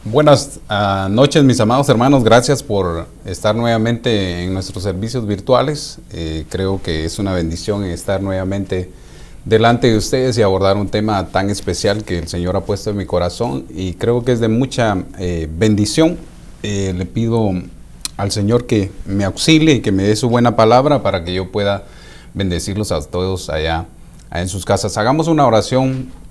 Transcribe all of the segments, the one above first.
Buenas noches, mis amados hermanos. Gracias por estar nuevamente en nuestros servicios virtuales. Creo que es una bendición estar nuevamente delante de ustedes y abordar un tema tan especial que el Señor ha puesto en mi corazón, y creo que es de mucha bendición. Le pido al Señor que me auxilie y que me dé su buena palabra para que yo pueda bendecirlos a todos allá en sus casas. Hagamos una oración.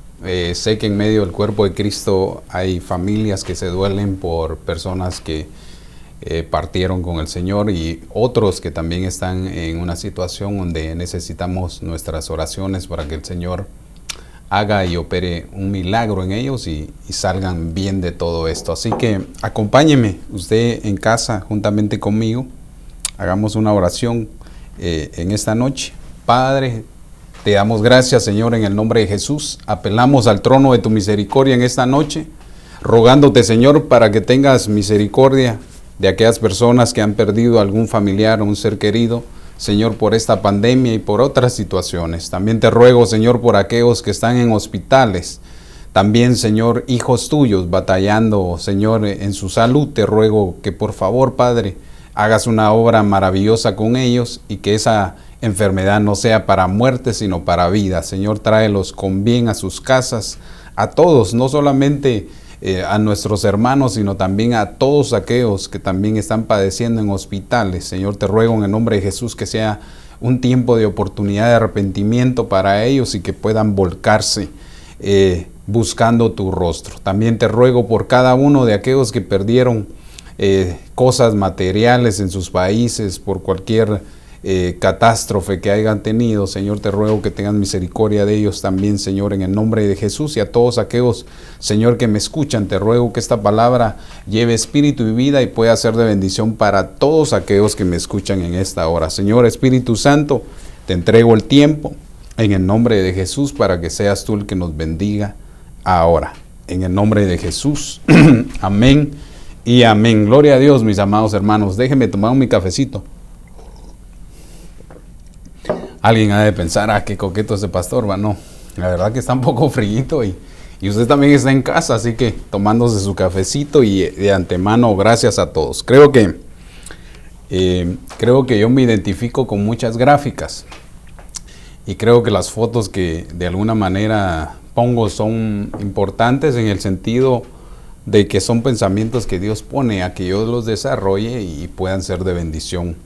Sé que en medio del cuerpo de Cristo hay familias que se duelen por personas que partieron con el Señor, y otros que también están en una situación donde necesitamos nuestras oraciones para que el Señor haga y opere un milagro en ellos y salgan bien de todo esto. Así que acompáñeme usted en casa juntamente conmigo. Hagamos una oración en esta noche. Padre, te damos gracias, Señor, en el nombre de Jesús. Apelamos al trono de tu misericordia en esta noche, rogándote, Señor, para que tengas misericordia de aquellas personas que han perdido algún familiar o un ser querido, Señor, por esta pandemia y por otras situaciones. También te ruego, Señor, por aquellos que están en hospitales. También, Señor, hijos tuyos batallando, Señor, en su salud. Te ruego que, por favor, Padre, hagas una obra maravillosa con ellos y que esa enfermedad no sea para muerte, sino para vida. Señor, tráelos con bien a sus casas, a todos, no solamente a nuestros hermanos, sino también a todos aquellos que también están padeciendo en hospitales. Señor, te ruego en el nombre de Jesús que sea un tiempo de oportunidad de arrepentimiento para ellos y que puedan volcarse buscando tu rostro. También te ruego por cada uno de aquellos que perdieron cosas materiales en sus países por cualquier catástrofe que hayan tenido. Señor, te ruego que tengas misericordia de ellos también, Señor, en el nombre de Jesús. Y a todos aquellos, Señor, que me escuchan, te ruego que esta palabra lleve espíritu y vida y pueda ser de bendición para todos aquellos que me escuchan en esta hora. Señor Espíritu Santo, te entrego el tiempo en el nombre de Jesús para que seas tú el que nos bendiga ahora. En el nombre de Jesús. Amén y amén. Gloria a Dios, mis amados hermanos. Déjenme tomar mi cafecito. Alguien ha de pensar, qué coqueto ese pastor, va. No, la verdad que está un poco frío y usted también está en casa, así que tomándose su cafecito, y de antemano gracias a todos. Creo que yo me identifico con muchas gráficas, y creo que las fotos que de alguna manera pongo son importantes en el sentido de que son pensamientos que Dios pone a que yo los desarrolle y puedan ser de bendición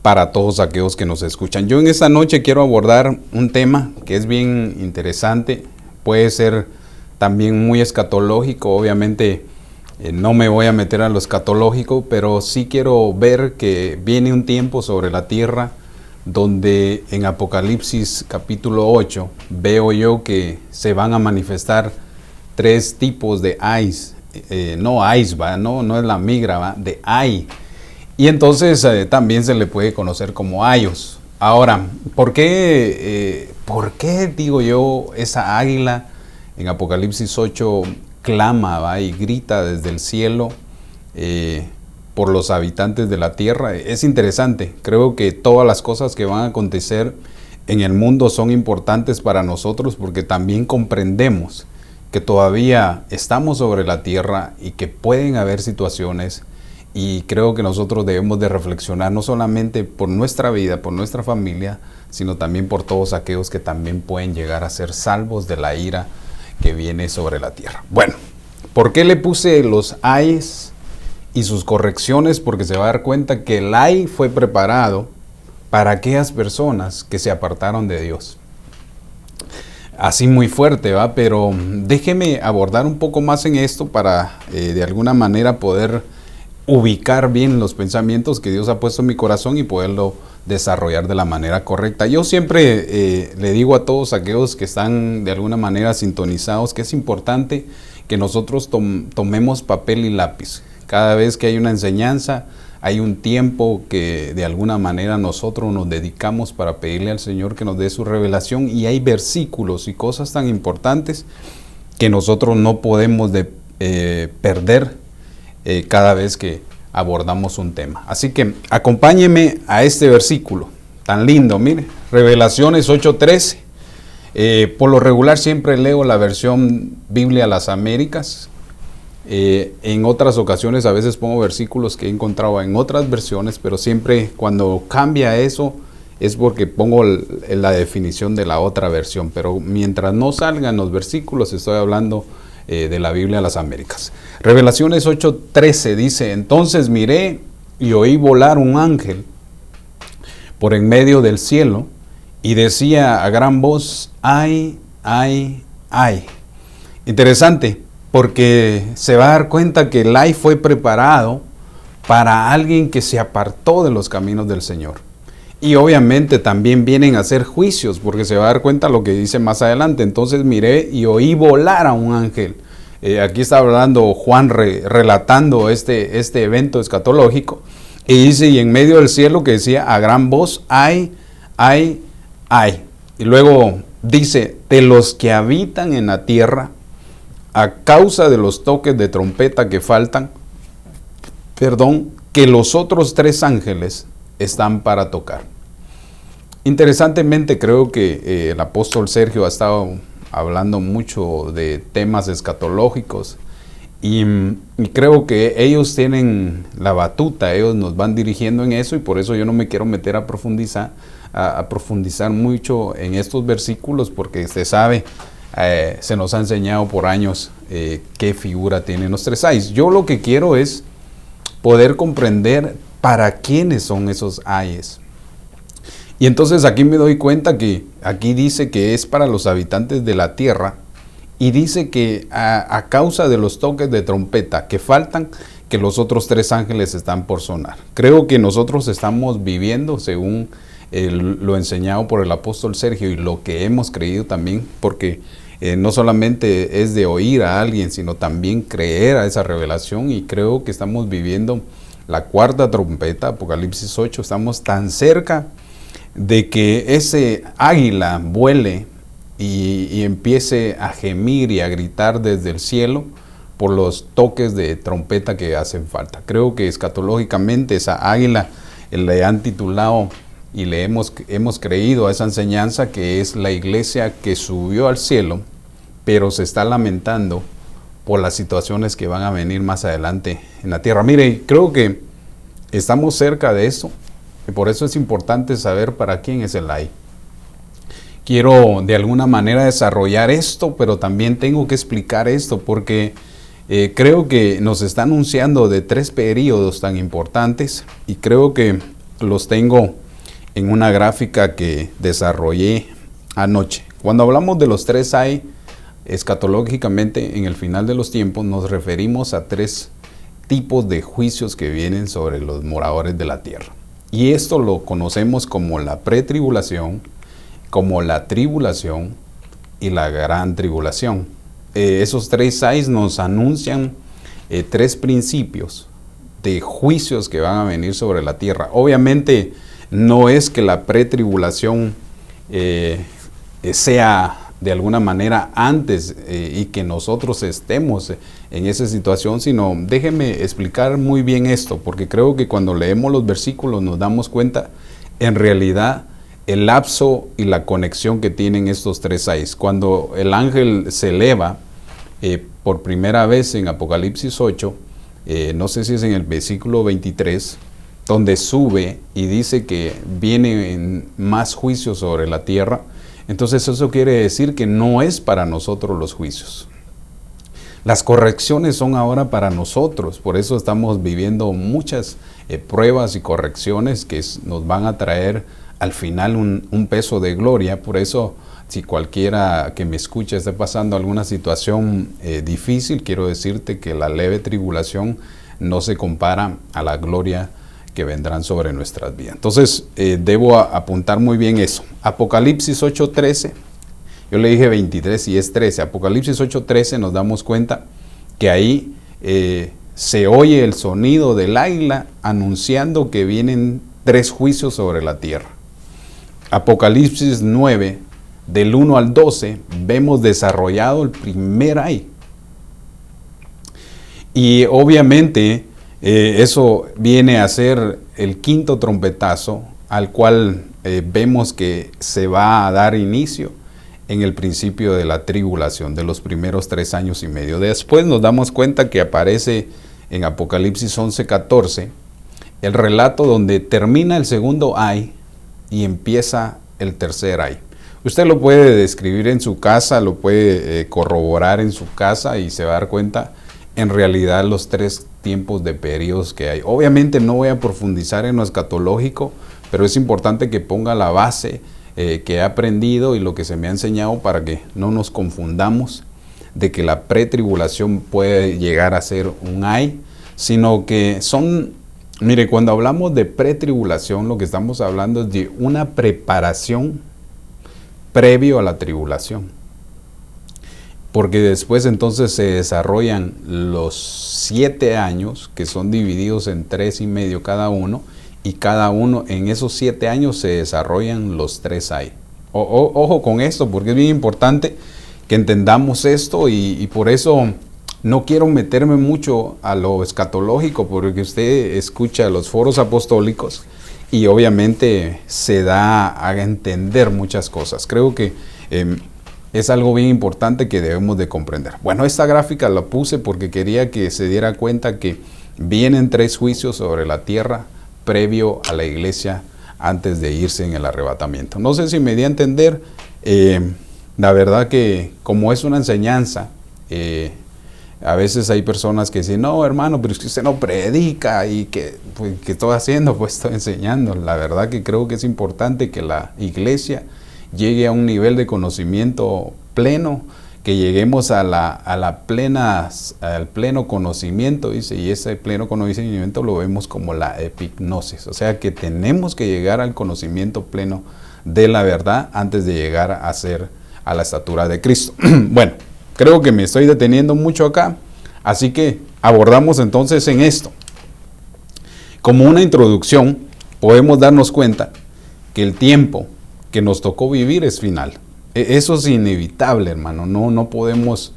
para todos aquellos que nos escuchan. Yo en esta noche quiero abordar un tema que es bien interesante, puede ser también muy escatológico. Obviamente no me voy a meter a lo escatológico, pero sí quiero ver que viene un tiempo sobre la tierra donde en Apocalipsis capítulo 8 veo yo que se van a manifestar tres tipos de ayes, no es la migra, de ay. Y entonces también se le puede conocer como ayos. Ahora, ¿por qué digo yo esa águila en Apocalipsis 8 clama y grita desde el cielo por los habitantes de la tierra? Es interesante. Creo que todas las cosas que van a acontecer en el mundo son importantes para nosotros, porque también comprendemos que todavía estamos sobre la tierra y que pueden haber situaciones. Y creo que nosotros debemos de reflexionar no solamente por nuestra vida, por nuestra familia, sino también por todos aquellos que también pueden llegar a ser salvos de la ira que viene sobre la tierra. Bueno, ¿por qué le puse los ayes y sus correcciones? Porque se va a dar cuenta que el ay fue preparado para aquellas personas que se apartaron de Dios. Así muy fuerte, ¿va? Pero déjeme abordar un poco más en esto para de alguna manera poder ubicar bien los pensamientos que Dios ha puesto en mi corazón y poderlo desarrollar de la manera correcta. Yo siempre le digo a todos aquellos que están de alguna manera sintonizados que es importante que nosotros tomemos papel y lápiz. Cada vez que hay una enseñanza, hay un tiempo que de alguna manera nosotros nos dedicamos para pedirle al Señor que nos dé su revelación, y hay versículos y cosas tan importantes que nosotros no podemos perder cada vez que abordamos un tema. Así que acompáñeme a este versículo tan lindo. Mire, Revelaciones 8:13. Por lo regular siempre leo la versión Biblia Las Américas. En otras ocasiones a veces pongo versículos que he encontrado en otras versiones, pero siempre cuando cambia eso es porque pongo la definición de la otra versión. Pero mientras no salgan los versículos, estoy hablando de la Biblia de las Américas. Revelaciones 8:13 dice: entonces miré y oí volar un ángel por en medio del cielo y decía a gran voz: ay, ay, ay. Interesante, porque se va a dar cuenta que el ay fue preparado para alguien que se apartó de los caminos del Señor. Y obviamente también vienen a hacer juicios, porque se va a dar cuenta lo que dice más adelante. Entonces miré y oí volar a un ángel. Aquí está hablando Juan relatando este evento escatológico. Y dice, y en medio del cielo, que decía a gran voz: ay, ay, ay. Y luego dice: de los que habitan en la tierra, a causa de los toques de trompeta que faltan, que los otros 3 ángeles están para tocar. Interesantemente, creo que el apóstol Sergio ha estado hablando mucho de temas escatológicos y creo que ellos tienen la batuta, ellos nos van dirigiendo en eso, y por eso yo no me quiero meter a profundizar mucho en estos versículos, porque se sabe, se nos ha enseñado por años qué figura tienen los 3 ayes. Yo lo que quiero es poder comprender para quiénes son esos ayes. Y entonces aquí me doy cuenta que aquí dice que es para los habitantes de la tierra, y dice que a causa de los toques de trompeta que faltan, que los otros 3 ángeles están por sonar. Creo que nosotros estamos viviendo según lo enseñado por el apóstol Sergio y lo que hemos creído también, porque no solamente es de oír a alguien, sino también creer a esa revelación, y creo que estamos viviendo la 4ª trompeta, Apocalipsis 8, estamos tan cerca de que ese águila vuele y empiece a gemir y a gritar desde el cielo por los toques de trompeta que hacen falta. Creo que escatológicamente esa águila le han titulado y le hemos creído a esa enseñanza, que es la iglesia que subió al cielo, pero se está lamentando por las situaciones que van a venir más adelante en la tierra. Mire, creo que estamos cerca de eso, y por eso es importante saber para quién es el ay. Quiero de alguna manera desarrollar esto, pero también tengo que explicar esto, porque creo que nos está anunciando de 3 periodos tan importantes, y creo que los tengo en una gráfica que desarrollé anoche. Cuando hablamos de los 3 ay, escatológicamente en el final de los tiempos nos referimos a 3 tipos de juicios que vienen sobre los moradores de la tierra. Y esto lo conocemos como la pretribulación, como la tribulación y la gran tribulación. Esos 3 ayes nos anuncian 3 principios de juicios que van a venir sobre la tierra. Obviamente no es que la pretribulación sea de alguna manera antes y que nosotros estemos en esa situación, sino déjenme explicar muy bien esto, porque creo que cuando leemos los versículos nos damos cuenta en realidad el lapso y la conexión que tienen estos 3 ayes. Cuando el ángel se eleva por primera vez en Apocalipsis 8, no sé si es en el versículo 23, donde sube y dice que vienen más juicios sobre la tierra. Entonces eso quiere decir que no es para nosotros los juicios. Las correcciones son ahora para nosotros, por eso estamos viviendo muchas pruebas y correcciones que nos van a traer al final un peso de gloria. Por eso, si cualquiera que me escuche esté pasando alguna situación difícil, quiero decirte que la leve tribulación no se compara a la gloria que vendrán sobre nuestras vidas. Entonces, debo apuntar muy bien eso. Apocalipsis 8:13, yo le dije 23 y es 13. Apocalipsis 8:13 nos damos cuenta que ahí se oye el sonido del águila anunciando que vienen 3 juicios sobre la tierra. Apocalipsis 9, del 1 al 12, vemos desarrollado el primer ay. Y obviamente eso viene a ser el 5.º trompetazo, al cual vemos que se va a dar inicio en el principio de la tribulación, de los primeros 3 años y medio. Después nos damos cuenta que aparece en Apocalipsis 11:14 el relato donde termina el segundo ay y empieza el tercer ay. Usted lo puede describir en su casa, lo puede corroborar en su casa y se va a dar cuenta en realidad los 3 tiempos de periodos que hay. Obviamente no voy a profundizar en lo escatológico, pero es importante que ponga la base que he aprendido y lo que se me ha enseñado para que no nos confundamos de que la pretribulación puede llegar a ser un ay, sino que son, mire, cuando hablamos de pretribulación, lo que estamos hablando es de una preparación previo a la tribulación. Porque después entonces se desarrollan los 7 años, que son divididos en 3 y medio cada uno, y cada uno en esos 7 años se desarrollan los 3 ay. Ojo con esto, porque es bien importante que entendamos esto y por eso no quiero meterme mucho a lo escatológico, porque usted escucha los foros apostólicos y obviamente se da a entender muchas cosas. Creo que es algo bien importante que debemos de comprender. Bueno, esta gráfica la puse porque quería que se diera cuenta que vienen 3 juicios sobre la tierra previo a la iglesia antes de irse en el arrebatamiento. No sé si me di a entender. La verdad que como es una enseñanza, a veces hay personas que dicen, no hermano, pero es que usted no predica y que estoy haciendo, pues estoy enseñando. La verdad que creo que es importante que la iglesia llegue a un nivel de conocimiento pleno, que lleguemos al pleno conocimiento, dice, y ese pleno conocimiento lo vemos como la epignosis. O sea que tenemos que llegar al conocimiento pleno de la verdad antes de llegar a la estatura de Cristo. Bueno, creo que me estoy deteniendo mucho acá, así que abordamos entonces en esto. Como una introducción, podemos darnos cuenta que el tiempo que nos tocó vivir es final. Eso es inevitable, hermano, no podemos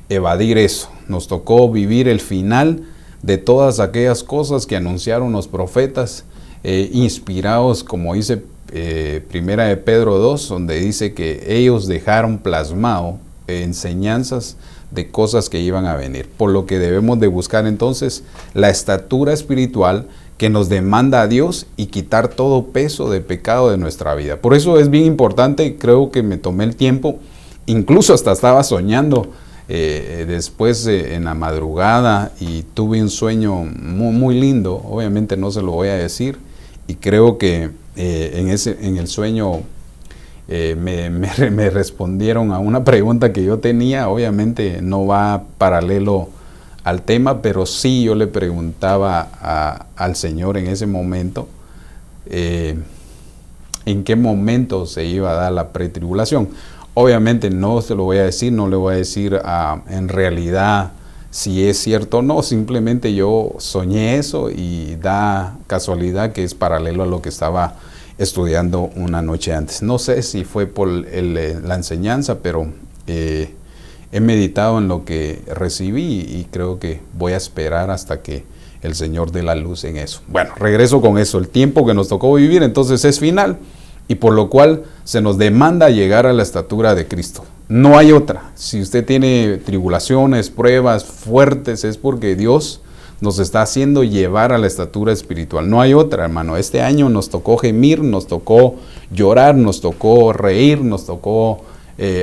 evadir eso. Nos tocó vivir el final de todas aquellas cosas que anunciaron los profetas, inspirados, como dice Primera de Pedro 2, donde dice que ellos dejaron plasmado enseñanzas de cosas que iban a venir. Por lo que debemos de buscar entonces la estatura espiritual que nos demanda a Dios y quitar todo peso de pecado de nuestra vida. Por eso es bien importante, creo que me tomé el tiempo, incluso hasta estaba soñando después en la madrugada y tuve un sueño muy lindo, obviamente no se lo voy a decir, y creo que en el sueño me respondieron a una pregunta que yo tenía. Obviamente no va paralelo al tema, pero sí yo le preguntaba al Señor en ese momento en qué momento se iba a dar la pretribulación. Obviamente no se lo voy a decir, no le voy a decir en realidad si es cierto o no, simplemente yo soñé eso y da casualidad que es paralelo a lo que estaba estudiando una noche antes. No sé si fue por la enseñanza, pero he meditado en lo que recibí y creo que voy a esperar hasta que el Señor dé la luz en eso. Bueno, regreso con eso. El tiempo que nos tocó vivir entonces es final y por lo cual se nos demanda llegar a la estatura de Cristo. No hay otra. Si usted tiene tribulaciones, pruebas fuertes, es porque Dios nos está haciendo llevar a la estatura espiritual. No hay otra, hermano. Este año nos tocó gemir, nos tocó llorar, nos tocó reír, nos tocó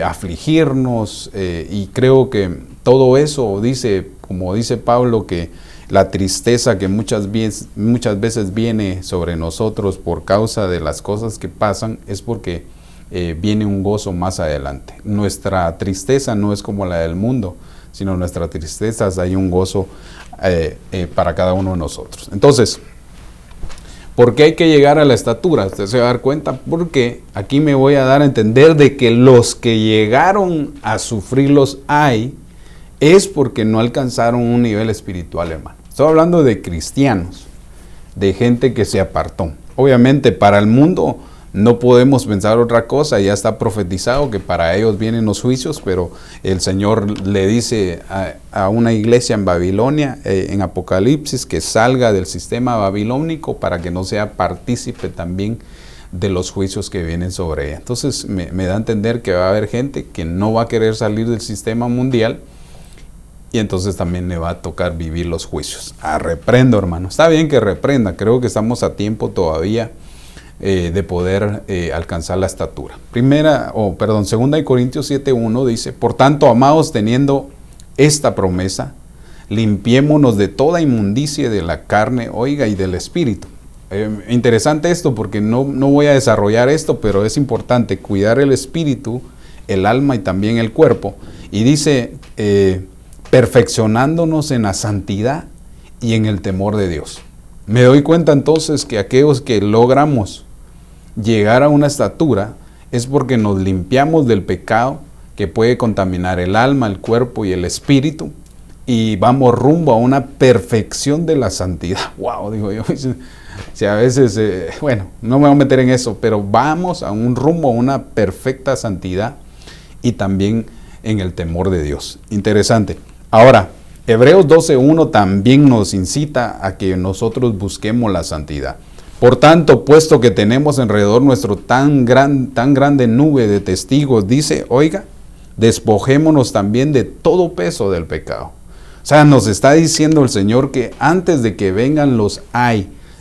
afligirnos y creo que todo eso dice, como dice Pablo, que la tristeza que muchas veces viene sobre nosotros por causa de las cosas que pasan es porque viene un gozo más adelante. Nuestra tristeza no es como la del mundo, sino nuestra tristeza hay un gozo para cada uno de nosotros. Entonces, ¿por qué hay que llegar a la estatura? Usted se va a dar cuenta porque aquí me voy a dar a entender de que los que llegaron a sufrirlos es porque no alcanzaron un nivel espiritual, hermano. Estoy hablando de cristianos, de gente que se apartó. Obviamente para el mundo no podemos pensar otra cosa, ya está profetizado que para ellos vienen los juicios, pero el Señor le dice a una iglesia en Babilonia, en Apocalipsis, que salga del sistema babilónico para que no sea partícipe también de los juicios que vienen sobre ella. Entonces me da a entender que va a haber gente que no va a querer salir del sistema mundial y entonces también le va a tocar vivir los juicios. Reprendo, hermano. Está bien que reprenda, creo que estamos a tiempo todavía de poder alcanzar la estatura. Segunda de Corintios 7:1 dice: por tanto, amados, teniendo esta promesa, limpiémonos de toda inmundicia de la carne, oiga, y del espíritu. Interesante esto porque no voy a desarrollar esto, pero es importante cuidar el espíritu, el alma y también el cuerpo. Y dice, perfeccionándonos en la santidad y en el temor de Dios. Me doy cuenta entonces que aquellos que logramos llegar a una estatura es porque nos limpiamos del pecado que puede contaminar el alma, el cuerpo y el espíritu, y vamos rumbo a una perfección de la santidad. Wow, digo yo. Si a veces, no me voy a meter en eso, pero vamos a un rumbo a una perfecta santidad y también en el temor de Dios. Interesante. Ahora, Hebreos 12:1 también nos incita a que nosotros busquemos la santidad. Por tanto, puesto que tenemos alrededor nuestro tan grande nube de testigos, dice, oiga, despojémonos también de todo peso del pecado. O sea, nos está diciendo el Señor que antes de que vengan los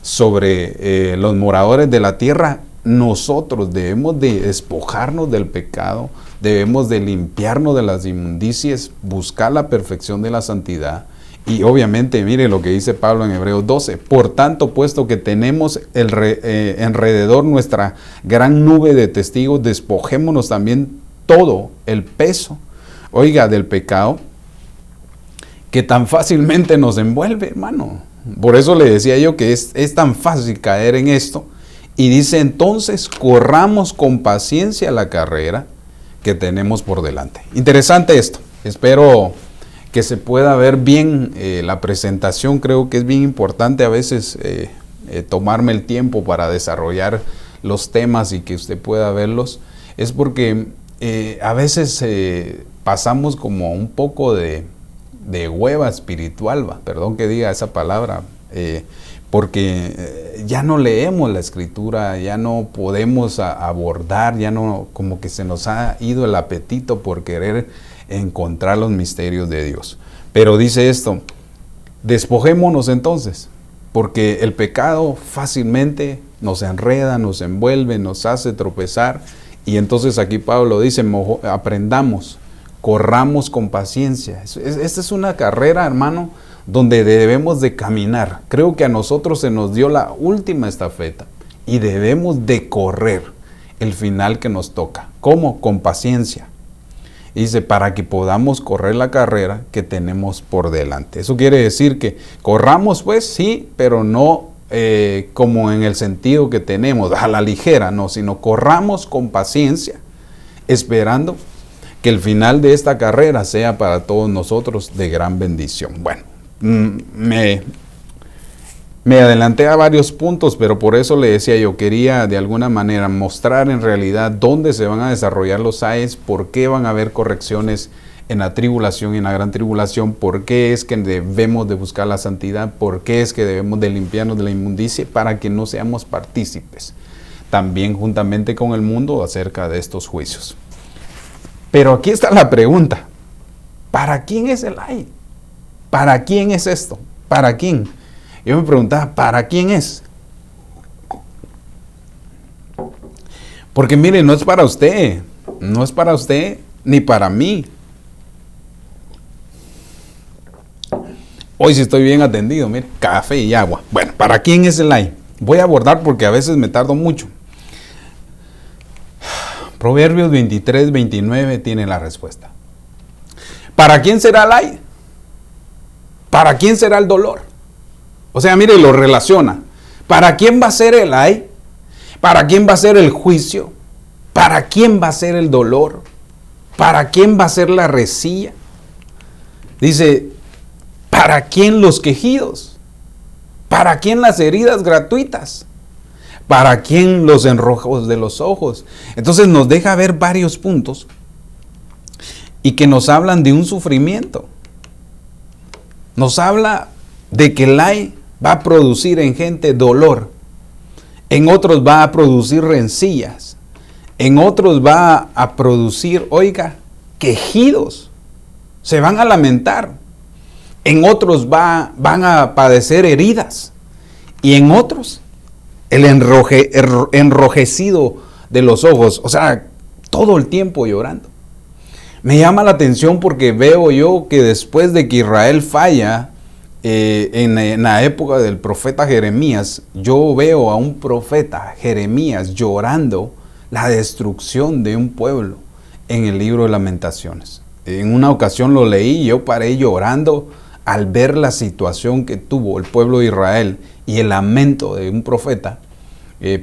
sobre los moradores de la tierra, nosotros debemos de despojarnos del pecado, debemos de limpiarnos de las inmundicias, buscar la perfección de la santidad. Y obviamente, mire lo que dice Pablo en Hebreos 12. Por tanto, puesto que tenemos alrededor nuestra gran nube de testigos, despojémonos también todo el peso, oiga, del pecado que tan fácilmente nos envuelve, hermano. Por eso le decía yo que es tan fácil caer en esto. Y dice entonces, corramos con paciencia la carrera que tenemos por delante. Interesante esto. Espero que se pueda ver bien la presentación. Creo que es bien importante a veces tomarme el tiempo para desarrollar los temas y que usted pueda verlos. Es porque a veces pasamos como un poco de hueva espiritual, perdón que diga esa palabra, porque ya no leemos la escritura, ya no podemos abordar, ya no, como que se nos ha ido el apetito por querer encontrar los misterios de Dios. Pero dice esto, despojémonos entonces, porque el pecado fácilmente nos enreda, nos envuelve, nos hace tropezar, y entonces aquí Pablo dice, aprendamos, corramos con paciencia. Esta es una carrera, hermano, donde debemos de caminar. Creo que a nosotros se nos dio la última estafeta y debemos de correr el final que nos toca. ¿Cómo? Con paciencia. Y dice, para que podamos correr la carrera que tenemos por delante. Eso quiere decir que corramos, pues sí, pero no como en el sentido que tenemos, a la ligera, no, sino corramos con paciencia, esperando que el final de esta carrera sea para todos nosotros de gran bendición. Bueno, me adelanté a varios puntos, pero por eso le decía yo, quería de alguna manera mostrar en realidad dónde se van a desarrollar los AES, por qué van a haber correcciones en la tribulación y en la gran tribulación, por qué es que debemos de buscar la santidad, por qué es que debemos de limpiarnos de la inmundicia, para que no seamos partícipes, también juntamente con el mundo, acerca de estos juicios. Pero aquí está la pregunta, ¿para quién es el ay? ¿Para quién es esto? ¿Para quién? Yo me preguntaba, ¿para quién es? Porque mire, no es para usted ni para mí. Hoy sí estoy bien atendido, mire, café y agua. Bueno, ¿para quién es el ay? Voy a abordar porque a veces me tardo mucho. Proverbios 23-29 tiene la respuesta. ¿Para quién será el ay? ¿Para quién será el dolor? O sea, mire, lo relaciona. ¿Para quién va a ser el ay? ¿Para quién va a ser el juicio? ¿Para quién va a ser el dolor? ¿Para quién va a ser la resilla? Dice, ¿para quién los quejidos? ¿Para quién las heridas gratuitas? ¿Para quién los enrojos de los ojos? Entonces nos deja ver varios puntos y que nos hablan de un sufrimiento. Nos habla de que el ay va a producir en gente dolor. En otros va a producir rencillas. En otros va a producir, oiga, quejidos. Se van a lamentar. En otros van a padecer heridas. Y en otros, el enrojecido de los ojos. O sea, todo el tiempo llorando. Me llama la atención porque veo yo que después de que Israel falla, en la época del profeta Jeremías, yo veo a un profeta, Jeremías, llorando la destrucción de un pueblo en el libro de Lamentaciones. En una ocasión lo leí y yo paré llorando al ver la situación que tuvo el pueblo de Israel y el lamento de un profeta.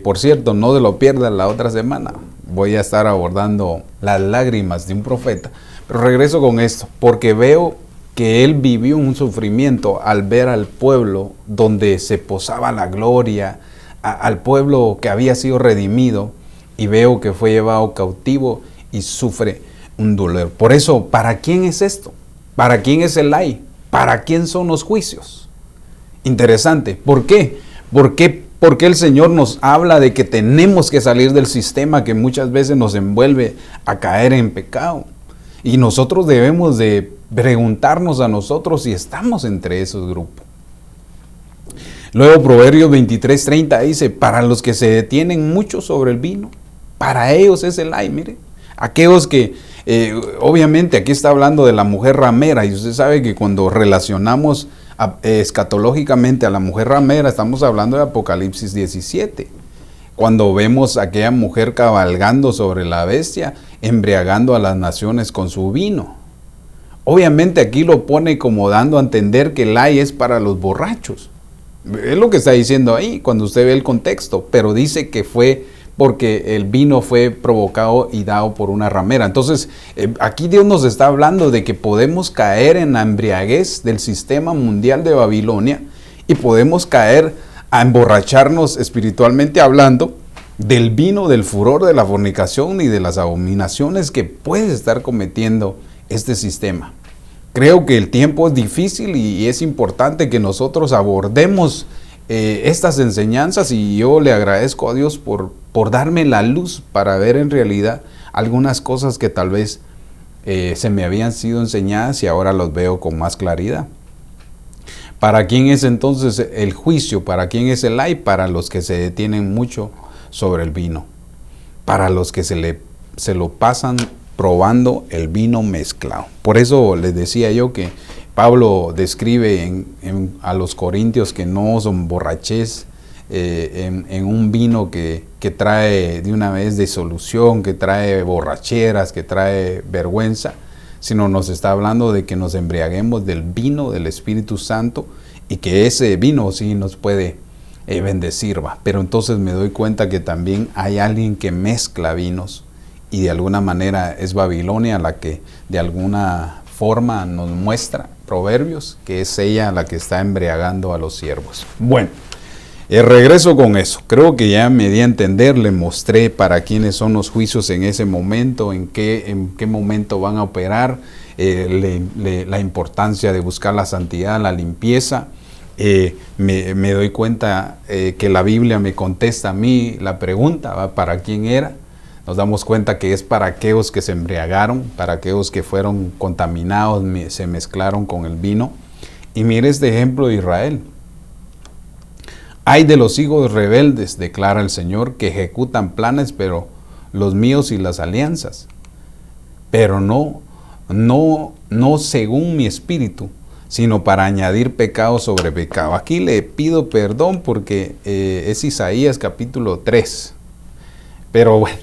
Por cierto, no te lo pierdas la otra semana. Voy a estar abordando las lágrimas de un profeta. Pero regreso con esto, porque veo que él vivió un sufrimiento al ver al pueblo donde se posaba la gloria, al pueblo que había sido redimido, y veo que fue llevado cautivo y sufre un dolor. Por eso, ¿para quién es esto? ¿Para quién es el ay? ¿Para quién son los juicios? Interesante. ¿Por qué? Porque el Señor nos habla de que tenemos que salir del sistema que muchas veces nos envuelve a caer en pecado. Y nosotros debemos de preguntarnos a nosotros si estamos entre esos grupos. Luego Proverbios 23:30 dice, para los que se detienen mucho sobre el vino, para ellos es el ay. Mire, aquellos que, obviamente aquí está hablando de la mujer ramera, y usted sabe que cuando relacionamos escatológicamente a la mujer ramera, estamos hablando de Apocalipsis 17. Cuando vemos a aquella mujer cabalgando sobre la bestia, embriagando a las naciones con su vino. Obviamente aquí lo pone como dando a entender que el ay es para los borrachos. Es lo que está diciendo ahí cuando usted ve el contexto, pero dice que fue porque el vino fue provocado y dado por una ramera. Entonces, aquí Dios nos está hablando de que podemos caer en la embriaguez del sistema mundial de Babilonia y podemos caer a emborracharnos espiritualmente hablando del vino, del furor de la fornicación y de las abominaciones que puede estar cometiendo este sistema. Creo que el tiempo es difícil y es importante que nosotros abordemos estas enseñanzas, y yo le agradezco a Dios por darme la luz para ver en realidad algunas cosas que tal vez se me habían sido enseñadas y ahora los veo con más claridad. ¿Para quién es entonces el juicio? ¿Para quién es el ay? Para los que se detienen mucho sobre el vino, para los que se lo pasan probando el vino mezclado. Por eso les decía yo que Pablo describe a los corintios que no os emborrachéis en un vino que trae de una vez disolución, que trae borracheras, que trae vergüenza, sino nos está hablando de que nos embriaguemos del vino del Espíritu Santo, y que ese vino sí nos puede bendecir. Pero entonces me doy cuenta que también hay alguien que mezcla vinos, y de alguna manera es Babilonia la que de alguna forma nos muestra, Proverbios, que es ella la que está embriagando a los siervos. Bueno, regreso con eso. Creo que ya me di a entender, le mostré para quiénes son los juicios en ese momento, en qué momento van a operar, la importancia de buscar la santidad, la limpieza. Me doy cuenta que la Biblia me contesta a mí la pregunta, ¿va? ¿Para quién era? Nos damos cuenta que es para aquellos que se embriagaron, para aquellos que fueron contaminados, se mezclaron con el vino. Y mire este ejemplo de Israel. Ay de los hijos rebeldes, declara el Señor, que ejecutan planes, pero los míos y las alianzas, pero no según mi espíritu, sino para añadir pecado sobre pecado. Aquí le pido perdón porque es Isaías capítulo 3. Pero bueno,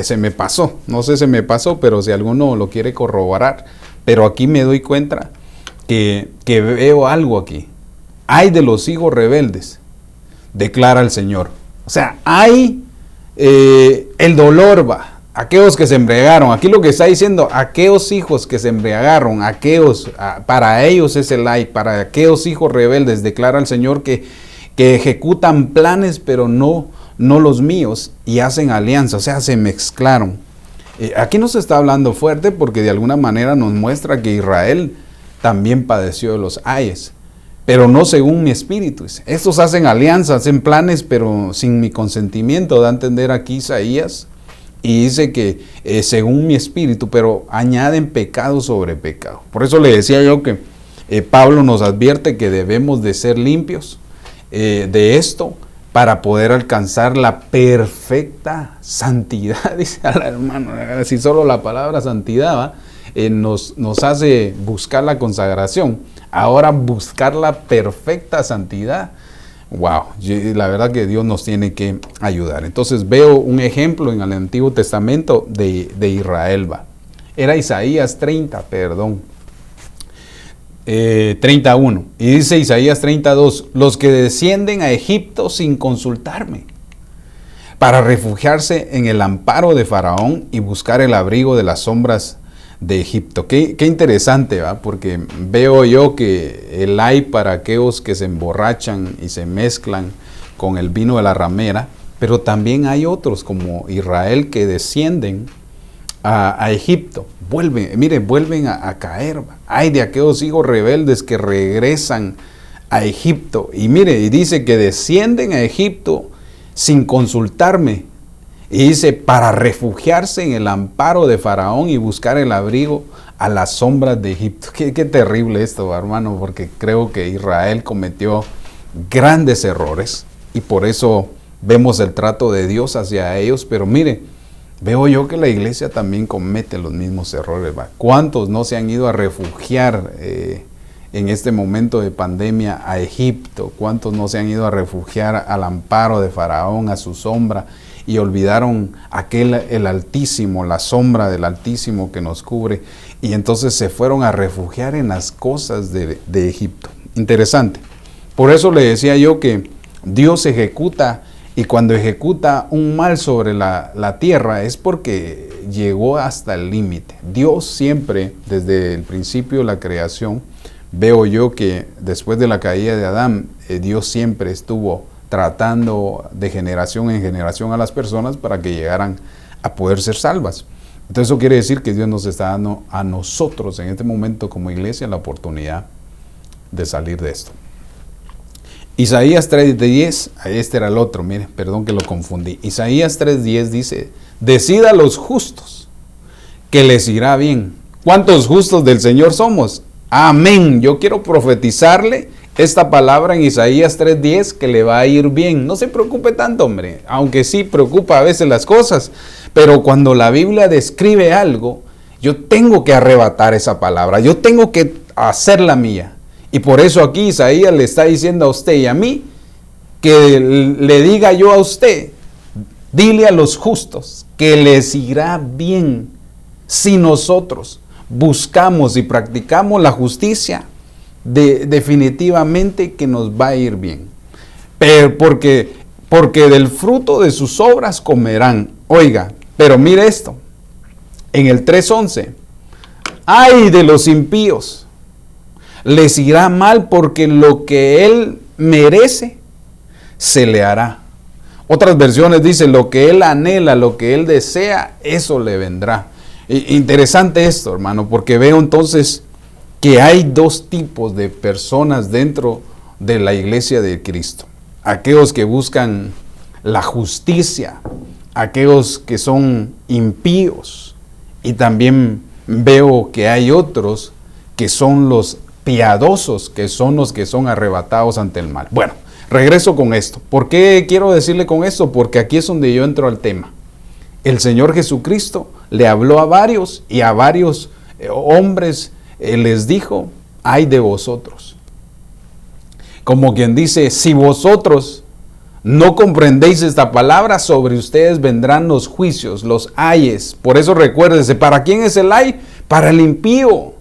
se me pasó. No sé, se me pasó, pero si alguno lo quiere corroborar. Pero aquí me doy cuenta que veo algo aquí. Ay de los hijos rebeldes, declara el Señor. O sea, hay el dolor, va. Aquellos que se embriagaron, aquí lo que está diciendo, aquellos hijos que se embriagaron, para ellos es el ay, para aquellos hijos rebeldes, declara el Señor, que ejecutan planes, pero no los míos, y hacen alianza, o sea, se mezclaron. Aquí nos está hablando fuerte porque de alguna manera nos muestra que Israel también padeció de los ayes, pero no según mi espíritu. Estos hacen alianzas, hacen planes, pero sin mi consentimiento, da a entender aquí Isaías. Y dice que según mi espíritu, pero añaden pecado sobre pecado. Por eso le decía yo que Pablo nos advierte que debemos de ser limpios de esto para poder alcanzar la perfecta santidad, dice al hermano. Si solo la palabra santidad nos hace buscar la consagración, ahora buscar la perfecta santidad. Wow, la verdad que Dios nos tiene que ayudar. Entonces veo un ejemplo en el Antiguo Testamento de Israel. Era Isaías 31. Y dice Isaías 32, los que descienden a Egipto sin consultarme, para refugiarse en el amparo de Faraón y buscar el abrigo de las sombras de Egipto. Qué interesante, ¿va? Porque veo yo que el hay para aquellos que se emborrachan y se mezclan con el vino de la ramera, pero también hay otros como Israel que descienden a Egipto. Vuelven a caer. Hay de aquellos hijos rebeldes que regresan a Egipto. Y dice que descienden a Egipto sin consultarme. Y dice, para refugiarse en el amparo de Faraón y buscar el abrigo a las sombras de Egipto. Qué terrible esto, hermano, porque creo que Israel cometió grandes errores y por eso vemos el trato de Dios hacia ellos. Pero veo yo que la iglesia también comete los mismos errores. ¿Cuántos no se han ido a refugiar en este momento de pandemia a Egipto? ¿Cuántos no se han ido a refugiar al amparo de Faraón, a su sombra? Y olvidaron el Altísimo, la sombra del Altísimo que nos cubre. Y entonces se fueron a refugiar en las cosas de Egipto. Interesante. Por eso le decía yo que Dios ejecuta, y cuando ejecuta un mal sobre la tierra es porque llegó hasta el límite. Dios siempre, desde el principio de la creación, veo yo que después de la caída de Adán, Dios siempre estuvo tratando de generación en generación a las personas para que llegaran a poder ser salvas. Entonces eso quiere decir que Dios nos está dando a nosotros en este momento como iglesia la oportunidad de salir de esto. Isaías 3:10, este era el otro, perdón que lo confundí. Isaías 3:10 dice, decida a los justos que les irá bien. ¿Cuántos justos del Señor somos? Amén. Yo quiero profetizarle esta palabra en Isaías 3:10 que le va a ir bien. No se preocupe tanto, aunque sí preocupa a veces las cosas, pero cuando la Biblia describe algo, yo tengo que arrebatar esa palabra, yo tengo que hacerla mía. Y por eso aquí Isaías le está diciendo a usted y a mí, que le diga yo a usted, dile a los justos que les irá bien si nosotros buscamos y practicamos la justicia. Definitivamente que nos va a ir bien. Pero porque del fruto de sus obras comerán. Oiga, pero mire esto. En el 3:11. ¡Ay de los impíos! Les irá mal porque lo que él merece se le hará. Otras versiones dicen lo que él anhela, lo que él desea, eso le vendrá. Interesante esto, hermano, porque veo entonces que hay dos tipos de personas dentro de la iglesia de Cristo. Aquellos que buscan la justicia, aquellos que son impíos, y también veo que hay otros que son los piadosos, que son los que son arrebatados ante el mal. Bueno, regreso con esto. ¿Por qué quiero decirle con esto? Porque aquí es donde yo entro al tema. El Señor Jesucristo le habló a varios y a varios hombres les dijo, ay de vosotros. Como quien dice, si vosotros no comprendéis esta palabra, sobre ustedes vendrán los juicios, los ayes. Por eso recuérdese, ¿para quién es el ay? Para el impío,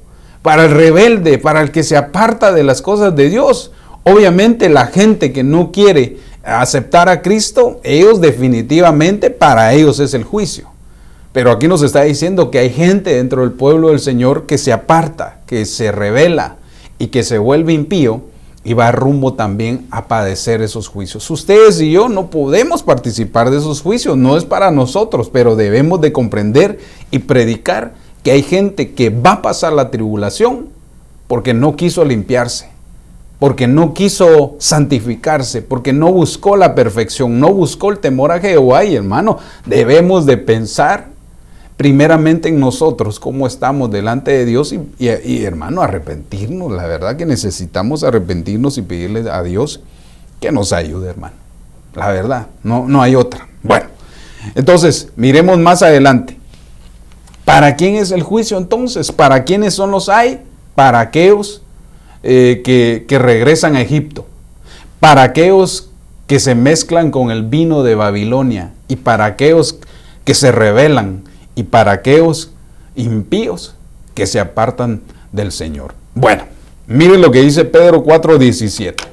para el rebelde, para el que se aparta de las cosas de Dios. Obviamente la gente que no quiere aceptar a Cristo, ellos definitivamente, para ellos es el juicio. Pero aquí nos está diciendo que hay gente dentro del pueblo del Señor que se aparta, que se rebela y que se vuelve impío y va rumbo también a padecer esos juicios. Ustedes y yo no podemos participar de esos juicios, no es para nosotros, pero debemos de comprender y predicar que hay gente que va a pasar la tribulación porque no quiso limpiarse, porque no quiso santificarse, porque no buscó la perfección, no buscó el temor a Jehová. Y hermano, debemos de pensar primeramente en nosotros, cómo estamos delante de Dios y hermano, arrepentirnos. La verdad que necesitamos arrepentirnos y pedirle a Dios que nos ayude, hermano. La verdad, no hay otra. Bueno, entonces, miremos más adelante. ¿Para quién es el juicio entonces? ¿Para quiénes son los hay? Para aquellos que regresan a Egipto, para aquellos que se mezclan con el vino de Babilonia, y para aquellos que se rebelan, y para aquellos impíos que se apartan del Señor. Bueno, miren lo que dice Pedro 4:17.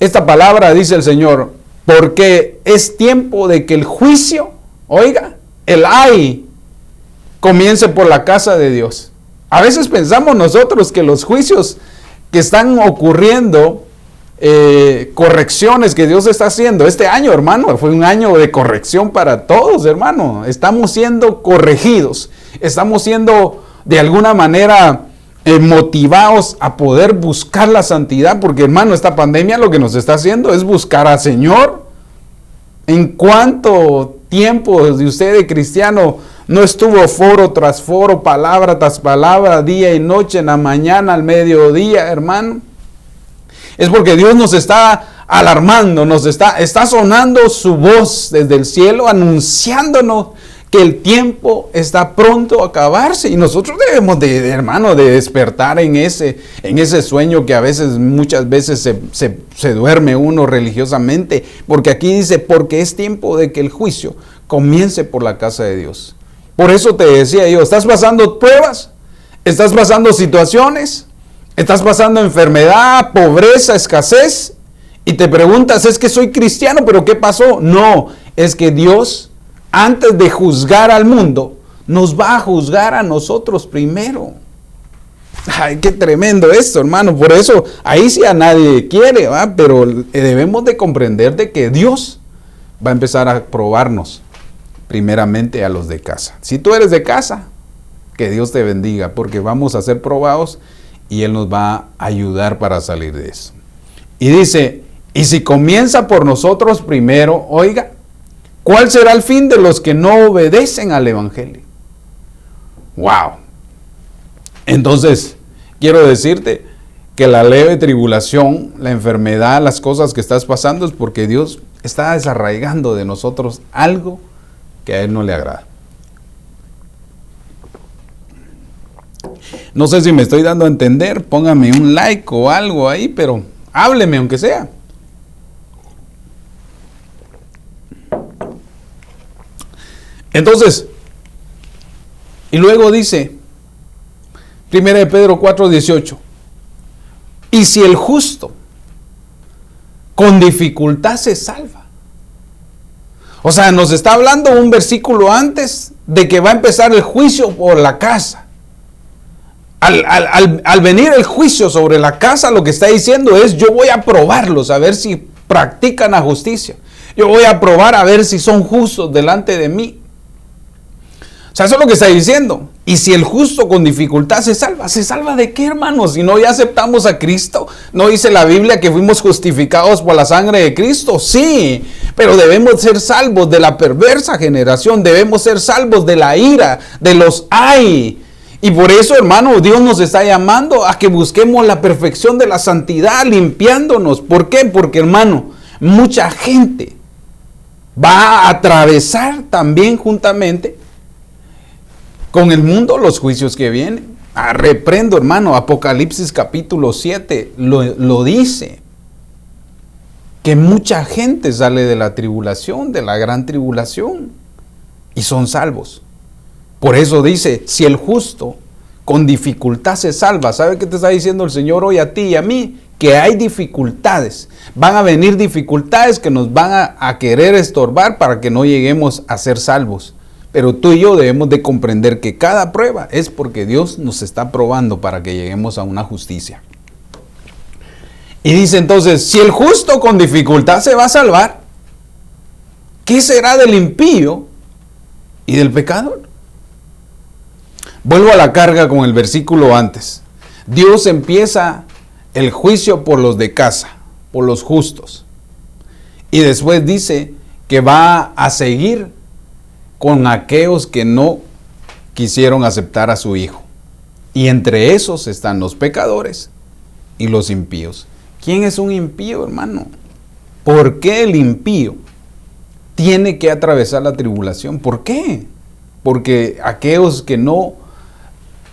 Esta palabra dice el Señor, porque es tiempo de que el juicio, oiga, el ay, comience por la casa de Dios. A veces pensamos nosotros que los juicios que están ocurriendo, correcciones que Dios está haciendo. Este año, hermano, fue un año de corrección para todos, hermano. Estamos siendo corregidos. Estamos siendo de alguna manera motivados a poder buscar la santidad, porque, hermano, esta pandemia lo que nos está haciendo es buscar al Señor. ¿En cuánto tiempo de usted de cristiano no estuvo foro tras foro, palabra tras palabra, día y noche, en la mañana, al mediodía, hermano? Es porque Dios nos está alarmando, está sonando su voz desde el cielo, anunciándonos que el tiempo está pronto a acabarse. Y nosotros debemos hermano, de despertar en ese sueño que muchas veces se duerme uno religiosamente. Porque aquí dice, porque es tiempo de que el juicio comience por la casa de Dios. Por eso te decía yo, ¿estás pasando pruebas? ¿Estás pasando situaciones? ¿Estás pasando enfermedad, pobreza, escasez? Y te preguntas, es que soy cristiano, pero ¿qué pasó? No, es que Dios, antes de juzgar al mundo, nos va a juzgar a nosotros primero. Ay, qué tremendo esto, hermano. Por eso, ahí sí a nadie quiere, ¿va? Pero debemos de comprender de que Dios va a empezar a probarnos primeramente a los de casa. Si tú eres de casa, que Dios te bendiga, porque vamos a ser probados y Él nos va a ayudar para salir de eso. Y dice, y si comienza por nosotros primero, oiga, ¿cuál será el fin de los que no obedecen al Evangelio? ¡Wow! Entonces, quiero decirte que la leve tribulación, la enfermedad, las cosas que estás pasando es porque Dios está desarraigando de nosotros algo que a Él no le agrada. No sé si me estoy dando a entender, póngame un like o algo ahí, pero hábleme aunque sea. Entonces, y luego dice, 1 Pedro 4:18, y si el justo con dificultad se salva. O sea, nos está hablando un versículo antes de que va a empezar el juicio por la casa. Al venir el juicio sobre la casa, lo que está diciendo es, yo voy a probarlos a ver si practican la justicia. Yo voy a probar a ver si son justos delante de mí. O sea, eso es lo que está diciendo. Y si el justo con dificultad se salva ¿de qué, hermanos? Si no ya aceptamos a Cristo. ¿No dice la Biblia que fuimos justificados por la sangre de Cristo? Sí, pero debemos ser salvos de la perversa generación. Debemos ser salvos de la ira, de los ay. Y por eso, hermano, Dios nos está llamando a que busquemos la perfección de la santidad, limpiándonos. ¿Por qué? Porque, hermano, mucha gente va a atravesar también juntamente con el mundo los juicios que vienen. Reprendo, hermano, Apocalipsis capítulo 7 lo dice, que mucha gente sale de la tribulación, de la gran tribulación, y son salvos. Por eso dice, si el justo con dificultad se salva. ¿Sabe qué te está diciendo el Señor hoy a ti y a mí? Que hay dificultades. Van a venir dificultades que nos van a querer estorbar para que no lleguemos a ser salvos. Pero tú y yo debemos de comprender que cada prueba es porque Dios nos está probando para que lleguemos a una justicia. Y dice entonces, si el justo con dificultad se va a salvar, ¿qué será del impío y del pecador? Vuelvo a la carga con el versículo antes. Dios empieza el juicio por los de casa, por los justos. Y después dice que va a seguir con aquellos que no quisieron aceptar a su Hijo. Y entre esos están los pecadores y los impíos. ¿Quién es un impío, hermano? ¿Por qué el impío tiene que atravesar la tribulación? ¿Por qué? Porque aquellos que no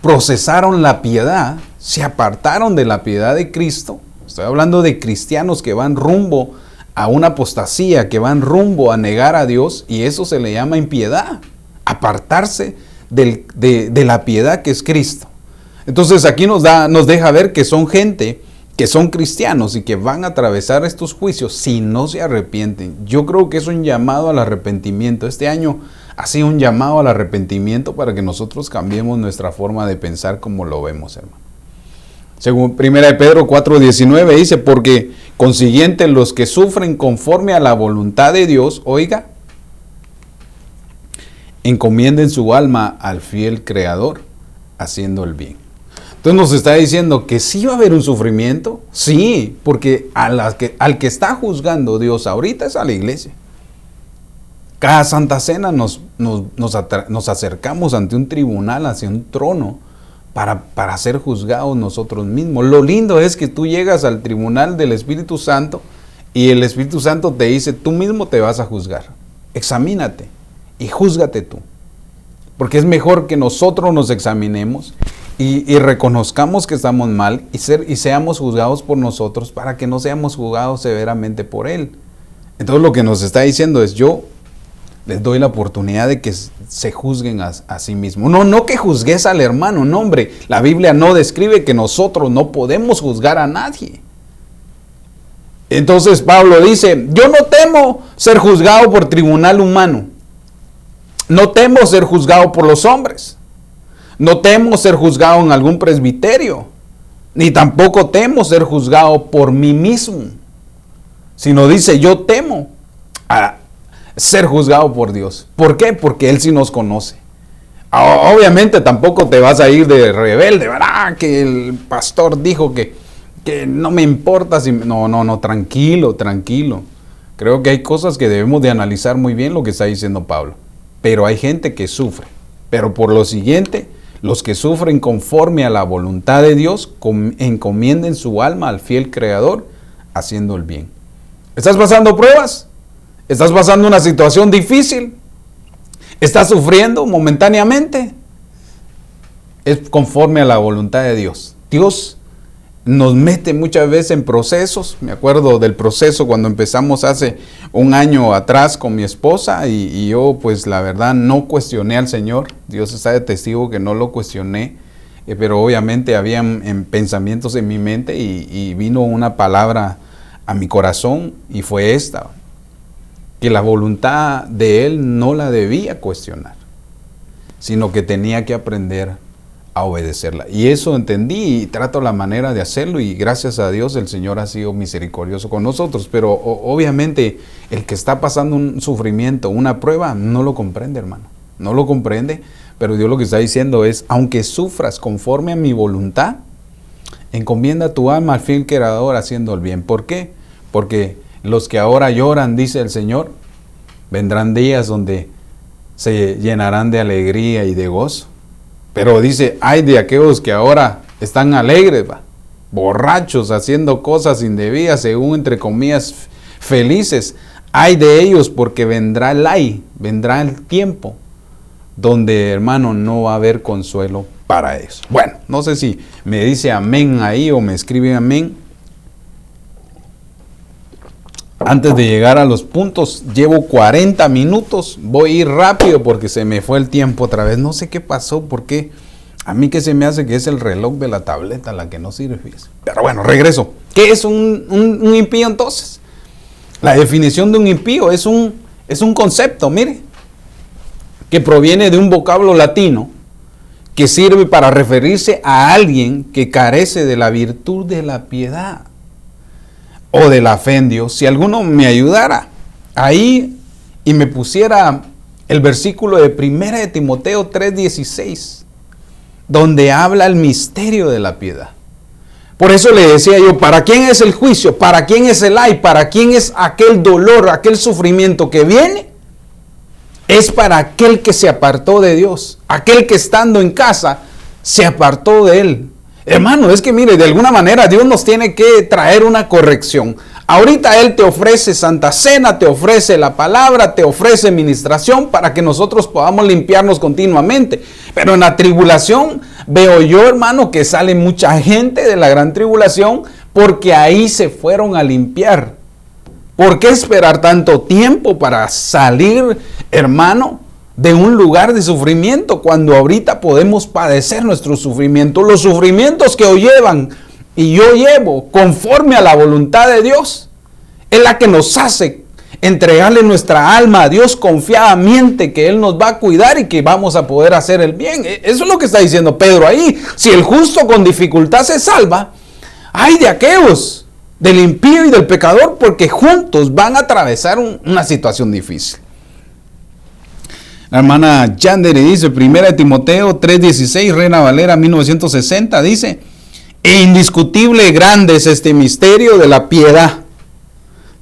procesaron la piedad, se apartaron de la piedad de Cristo. Estoy hablando de cristianos que van rumbo a una apostasía, que van rumbo a negar a Dios, y eso se le llama impiedad, apartarse de la piedad que es Cristo. Entonces aquí nos deja ver que son gente que son cristianos y que van a atravesar estos juicios si no se arrepienten. Yo creo que es un llamado al arrepentimiento. Este año ha sido un llamado al arrepentimiento para que nosotros cambiemos nuestra forma de pensar como lo vemos, hermano. Según 1 Pedro 4:19 dice, porque consiguiente los que sufren conforme a la voluntad de Dios, oiga, encomienden su alma al fiel Creador, haciendo el bien. Entonces nos está diciendo que sí va a haber un sufrimiento, sí, porque al que está juzgando Dios ahorita es a la iglesia. Cada Santa Cena nos acercamos ante un tribunal, hacia un trono, para ser juzgados nosotros mismos. Lo lindo es que tú llegas al tribunal del Espíritu Santo y el Espíritu Santo te dice, tú mismo te vas a juzgar. Examínate y júzgate tú. Porque es mejor que nosotros nos examinemos y reconozcamos que estamos mal y seamos juzgados por nosotros para que no seamos juzgados severamente por Él. Entonces lo que nos está diciendo es, yo les doy la oportunidad de que se juzguen a sí mismos. No que juzgues al hermano, no, hombre. La Biblia no describe que nosotros no podemos juzgar a nadie. Entonces Pablo dice, yo no temo ser juzgado por tribunal humano. No temo ser juzgado por los hombres. No temo ser juzgado en algún presbiterio. Ni tampoco temo ser juzgado por mí mismo. Sino dice, yo temo a ser juzgado por Dios. ¿Por qué? Porque Él sí nos conoce. Obviamente tampoco te vas a ir de rebelde, ¿verdad? Que el pastor dijo que no me importa si... No, tranquilo. Creo que hay cosas que debemos de analizar muy bien lo que está diciendo Pablo. Pero hay gente que sufre. Pero por lo siguiente, los que sufren conforme a la voluntad de Dios, encomienden su alma al fiel Creador, haciendo el bien. ¿Estás pasando pruebas? ¿Estás pasando una situación difícil? ¿Estás sufriendo momentáneamente? Es conforme a la voluntad de Dios. Dios nos mete muchas veces en procesos. Me acuerdo del proceso cuando empezamos hace un año atrás con mi esposa y yo pues la verdad no cuestioné al Señor. Dios está de testigo que no lo cuestioné, pero obviamente habían pensamientos en mi mente y vino una palabra a mi corazón y fue esta: que la voluntad de Él no la debía cuestionar, sino que tenía que aprender a obedecerla. Y eso entendí y trato la manera de hacerlo y gracias a Dios el Señor ha sido misericordioso con nosotros. Pero obviamente el que está pasando un sufrimiento, una prueba, no lo comprende, hermano. No lo comprende, pero Dios lo que está diciendo es, aunque sufras conforme a mi voluntad, encomienda tu alma al fiel Creador haciendo el bien. ¿Por qué? Porque los que ahora lloran, dice el Señor, vendrán días donde se llenarán de alegría y de gozo. Pero dice, ay de aquellos que ahora están alegres, borrachos, haciendo cosas indebidas, según entre comillas felices. Ay de ellos, porque vendrá el tiempo donde, hermano, no va a haber consuelo para eso. Bueno, no sé si me dice amén ahí o me escribe amén. Antes de llegar a los puntos, llevo 40 minutos, voy a ir rápido porque se me fue el tiempo otra vez. No sé qué pasó, porque a mí que se me hace que es el reloj de la tableta la que no sirve, fíjese. Pero bueno, regreso. ¿Qué es un impío entonces? La definición de un impío es un concepto, mire, que proviene de un vocablo latino que sirve para referirse a alguien que carece de la virtud de la piedad o de la fe en Dios. Si alguno me ayudara ahí y me pusiera el versículo de 1 de Timoteo 3:16, donde habla el misterio de la piedad. Por eso le decía yo, ¿para quién es el juicio? ¿Para quién es el ay? ¿Para quién es aquel dolor, aquel sufrimiento que viene? Es para aquel que se apartó de Dios, aquel que estando en casa se apartó de Él. Hermano, es que mire, de alguna manera Dios nos tiene que traer una corrección. Ahorita Él te ofrece Santa Cena, te ofrece la palabra, te ofrece ministración para que nosotros podamos limpiarnos continuamente. Pero en la tribulación veo yo, hermano, que sale mucha gente de la gran tribulación porque ahí se fueron a limpiar. ¿Por qué esperar tanto tiempo para salir, hermano, de un lugar de sufrimiento cuando ahorita podemos padecer nuestro sufrimiento? Los sufrimientos que hoy llevan y yo llevo conforme a la voluntad de Dios es la que nos hace entregarle nuestra alma a Dios confiadamente, que Él nos va a cuidar y que vamos a poder hacer el bien. Eso es lo que está diciendo Pedro ahí. Si el justo con dificultad se salva, ay de aquellos, del impío y del pecador, porque juntos van a atravesar una situación difícil. La hermana Yandere dice, 1 Timoteo 3:16, Reina Valera 1960, dice, e indiscutible grande es este misterio de la piedad.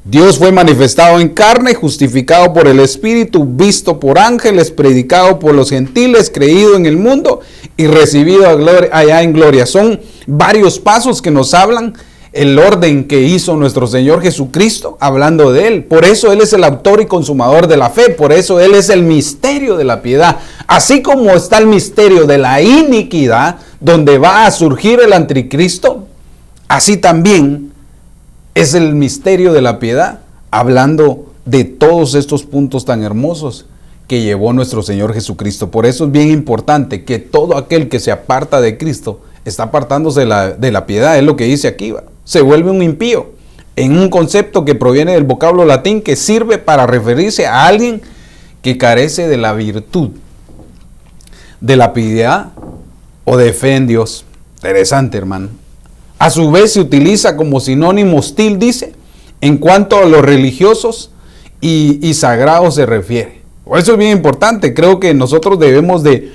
Dios fue manifestado en carne, justificado por el Espíritu, visto por ángeles, predicado por los gentiles, creído en el mundo y recibido allá en gloria. Son varios pasos que nos hablan el orden que hizo nuestro Señor Jesucristo, hablando de Él. Por eso Él es el autor y consumador de la fe. Por eso Él es el misterio de la piedad. Así como está el misterio de la iniquidad, donde va a surgir el anticristo, así también es el misterio de la piedad, hablando de todos estos puntos tan hermosos que llevó nuestro Señor Jesucristo. Por eso es bien importante que todo aquel que se aparta de Cristo está apartándose de la piedad. Es lo que dice aquí, ¿va? Se vuelve un impío, en un concepto que proviene del vocablo latín que sirve para referirse a alguien que carece de la virtud, de la piedad o de fe en Dios. Interesante, hermano. A su vez se utiliza como sinónimo hostil, dice, en cuanto a los religiosos y sagrados se refiere. Por eso es bien importante. Creo que nosotros debemos de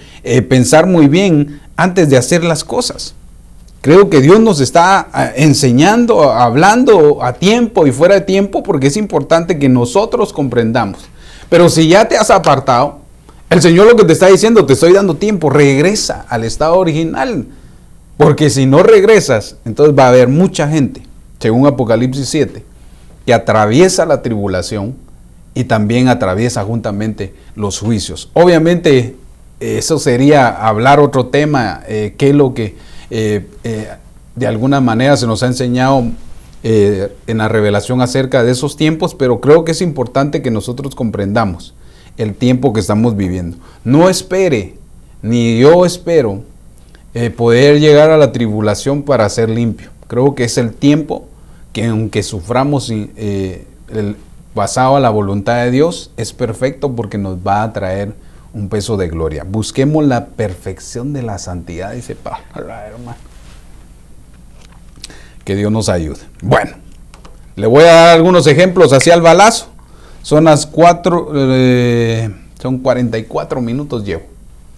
pensar muy bien antes de hacer las cosas. Creo que Dios nos está enseñando, hablando a tiempo y fuera de tiempo, porque es importante que nosotros comprendamos. Pero si ya te has apartado, el Señor lo que te está diciendo, te estoy dando tiempo, regresa al estado original. Porque si no regresas, entonces va a haber mucha gente, según Apocalipsis 7, que atraviesa la tribulación y también atraviesa juntamente los juicios. Obviamente, eso sería hablar otro tema, que es lo que de alguna manera se nos ha enseñado en la revelación acerca de esos tiempos, pero creo que es importante que nosotros comprendamos el tiempo que estamos viviendo. No espere, ni yo espero, poder llegar a la tribulación para ser limpio. Creo que es el tiempo que, aunque suframos basado a la voluntad de Dios, es perfecto porque nos va a traer un peso de gloria. Busquemos la perfección de la santidad, dice Pablo, hermano. Que Dios nos ayude. Bueno, le voy a dar algunos ejemplos hacia el balazo. Son las 44 minutos llevo.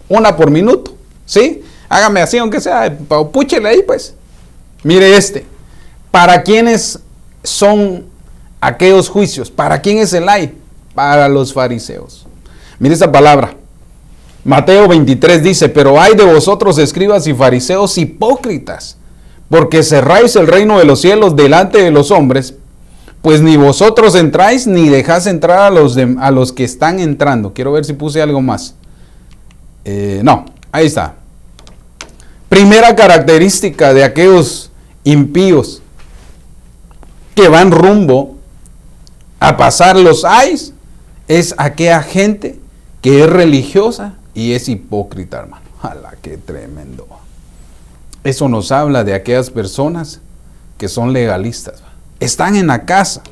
Una por minuto, ¿sí? Hágame así, aunque sea, púchele ahí, pues. Mire este. ¿Para quiénes son aquellos juicios? ¿Para quién es el ay? Para los fariseos. Mire esta palabra. Mateo 23 dice, pero ay de vosotros, escribas y fariseos hipócritas, porque cerráis el reino de los cielos delante de los hombres, pues ni vosotros entráis, ni dejáis entrar a los que están entrando. Quiero ver si puse algo más. No, ahí está. Primera característica de aquellos impíos que van rumbo a pasar los ayes es aquella gente que es religiosa y es hipócrita, hermano. ¡Hala, qué tremendo! Eso nos habla de aquellas personas que son legalistas. Están en la casa,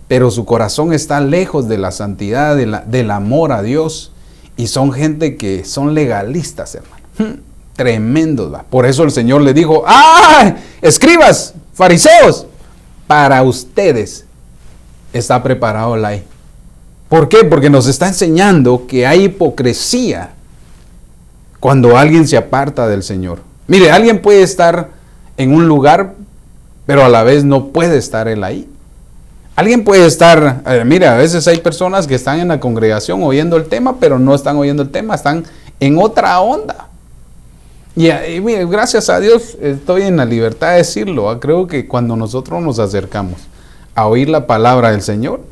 pero su corazón está lejos de la santidad, del amor a Dios. Y son gente que son legalistas, hermano. Tremendos, ¿va? Por eso el Señor le dijo, ¡ah! Escribas, fariseos, para ustedes está preparado el ay. ¿Por qué? Porque nos está enseñando que hay hipocresía cuando alguien se aparta del Señor. Mire, alguien puede estar en un lugar pero a la vez no puede estar él ahí. Alguien puede estar, mira, a veces hay personas que están en la congregación oyendo el tema, pero no están oyendo el tema, están en otra onda. Y mire, gracias a Dios estoy en la libertad de decirlo. Creo que cuando nosotros nos acercamos a oír la palabra del Señor,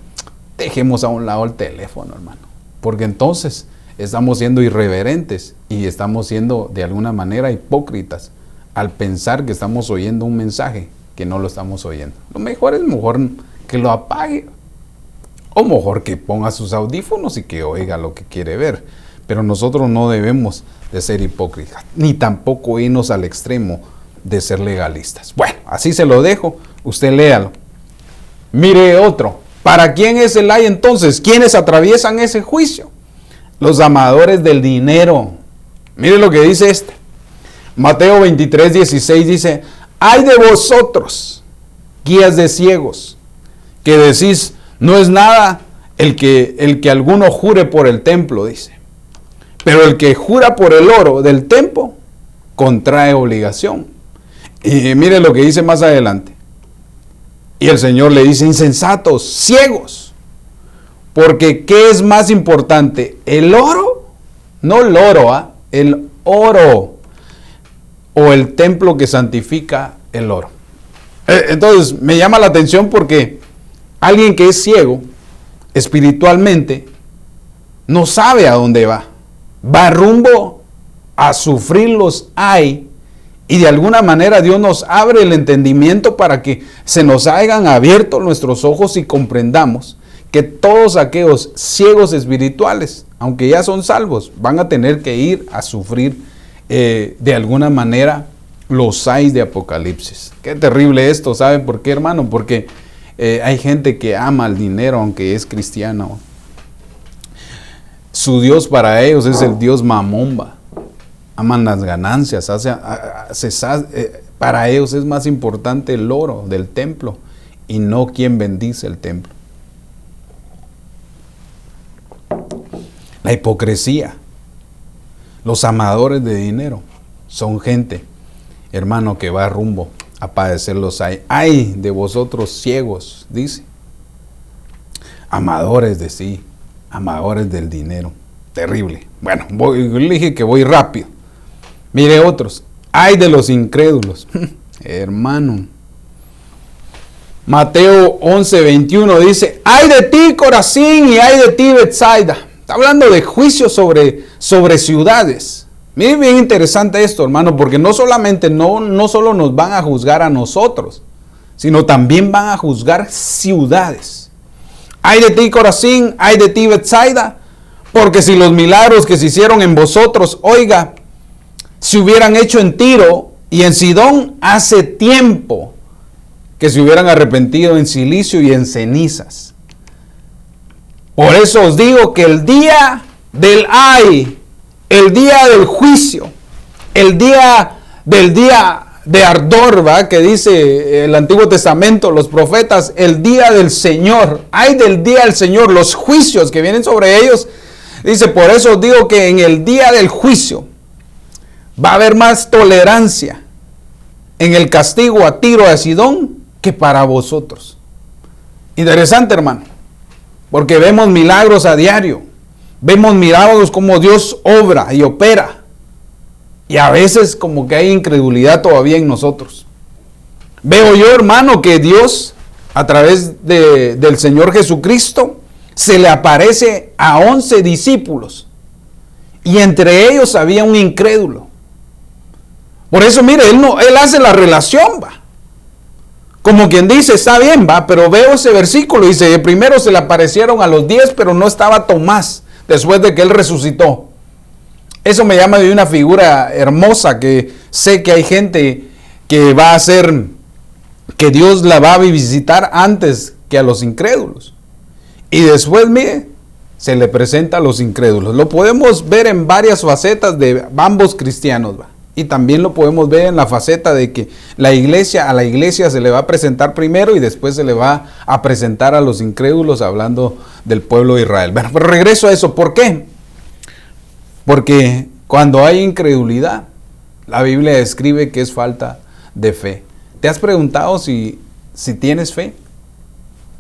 dejemos a un lado el teléfono, hermano, porque entonces estamos siendo irreverentes y estamos siendo de alguna manera hipócritas al pensar que estamos oyendo un mensaje que no lo estamos oyendo. Lo mejor es que lo apague, o mejor que ponga sus audífonos y que oiga lo que quiere ver. Pero nosotros no debemos de ser hipócritas, ni tampoco irnos al extremo de ser legalistas. Bueno, así se lo dejo, usted léalo. Mire otro. ¿Para quién es el ay entonces? ¿Quiénes atraviesan ese juicio? Los amadores del dinero. Mire lo que dice este. Mateo 23:16 dice: ay de vosotros, guías de ciegos, que decís, no es nada el que alguno jure por el templo, dice. Pero el que jura por el oro del templo, contrae obligación. Y mire lo que dice más adelante. Y el Señor le dice: insensatos, ciegos, porque ¿qué es más importante? ¿El oro? No el oro, el oro, o el templo que santifica el oro. Entonces me llama la atención porque alguien que es ciego espiritualmente no sabe a dónde va. Va rumbo a sufrir los ay, y de alguna manera Dios nos abre el entendimiento para que se nos hayan abierto nuestros ojos y comprendamos que todos aquellos ciegos espirituales, aunque ya son salvos, van a tener que ir a sufrir de alguna manera los ayes de Apocalipsis. Qué terrible esto, ¿saben por qué, hermano? Porque hay gente que ama el dinero aunque es cristiano. Su Dios para ellos es el Dios Mamomba. Aman las ganancias. Para ellos es más importante el oro del templo y no quien bendice el templo. La hipocresía. Los amadores de dinero son gente, hermano, que va rumbo a padecer los ay. Ay de vosotros ciegos, dice. Amadores de sí, amadores del dinero. Terrible. Bueno, le dije que voy rápido. Mire otros. Ay de los incrédulos. Hermano. Mateo 11:21 dice: ay de ti, Corazín, y ay de ti, Betsaida. Está hablando de juicio sobre ciudades. Mire bien interesante esto, hermano, porque no solamente no solo nos van a juzgar a nosotros, sino también van a juzgar ciudades. Ay de ti, Corazín, ay de ti, Betsaida, porque si los milagros que se hicieron en vosotros, oiga, se hubieran hecho en Tiro y en Sidón hace tiempo que se hubieran arrepentido en silicio y en cenizas. Por eso os digo que el día del ay, el día del juicio, el día de ardor, ¿va?, que dice el Antiguo Testamento, los profetas, el día del Señor, ay del día del Señor, los juicios que vienen sobre ellos, dice, por eso os digo que en el día del juicio va a haber más tolerancia en el castigo a Tiro y a Sidón que para vosotros. Interesante, hermano, porque vemos milagros a diario, vemos milagros como Dios obra y opera, y a veces como que hay incredulidad todavía en nosotros. Veo yo, hermano, que Dios, a través del Señor Jesucristo, se le aparece a 11 discípulos, y entre ellos había un incrédulo. Por eso, mire, él hace la relación, va. Como quien dice, está bien, va, pero veo ese versículo, dice, primero se le aparecieron a los 10, pero no estaba Tomás, después de que él resucitó. Eso me llama de una figura hermosa, que sé que hay gente que va a hacer, que Dios la va a visitar antes que a los incrédulos. Y después, mire, se le presenta a los incrédulos. Lo podemos ver en varias facetas de ambos cristianos, va. Y también lo podemos ver en la faceta de que a la iglesia se le va a presentar primero y después se le va a presentar a los incrédulos, hablando del pueblo de Israel. Bueno, pero regreso a eso. ¿Por qué? Porque cuando hay incredulidad, la Biblia describe que es falta de fe. ¿Te has preguntado si tienes fe?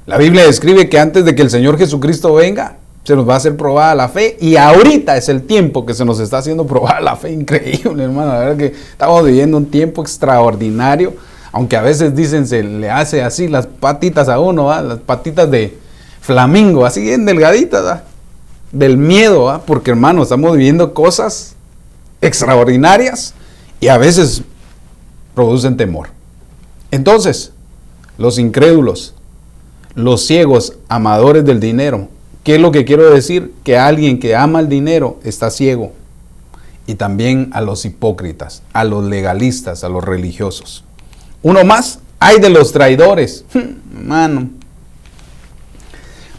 La Biblia describe que antes de que el Señor Jesucristo venga, se nos va a hacer probada la fe, y ahorita es el tiempo que se nos está haciendo probada la fe. Increíble, hermano. La verdad que estamos viviendo un tiempo extraordinario, aunque a veces dicen se le hace así las patitas a uno, ¿va? Las patitas de flamingo, así bien delgaditas, ¿va? Del miedo, ¿va? Porque, hermano, estamos viviendo cosas extraordinarias y a veces producen temor. Entonces, los incrédulos, los ciegos, amadores del dinero. ¿Qué es lo que quiero decir? Que alguien que ama el dinero está ciego. Y también a los hipócritas, a los legalistas, a los religiosos. Uno más, hay de los traidores. Mano.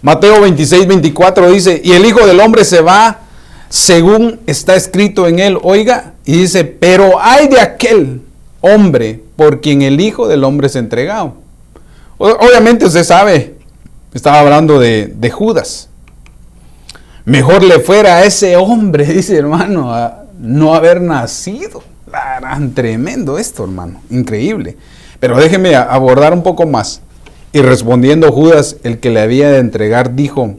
Mateo 26:24 dice, y el Hijo del Hombre se va según está escrito en él. Oiga, y dice, pero hay de aquel hombre por quien el Hijo del Hombre es entregado. Obviamente usted sabe, estaba hablando de Judas. Mejor le fuera a ese hombre, dice, hermano, a no haber nacido. Tremendo esto, hermano, increíble. Pero déjeme abordar un poco más. Y respondiendo Judas, el que le había de entregar, dijo,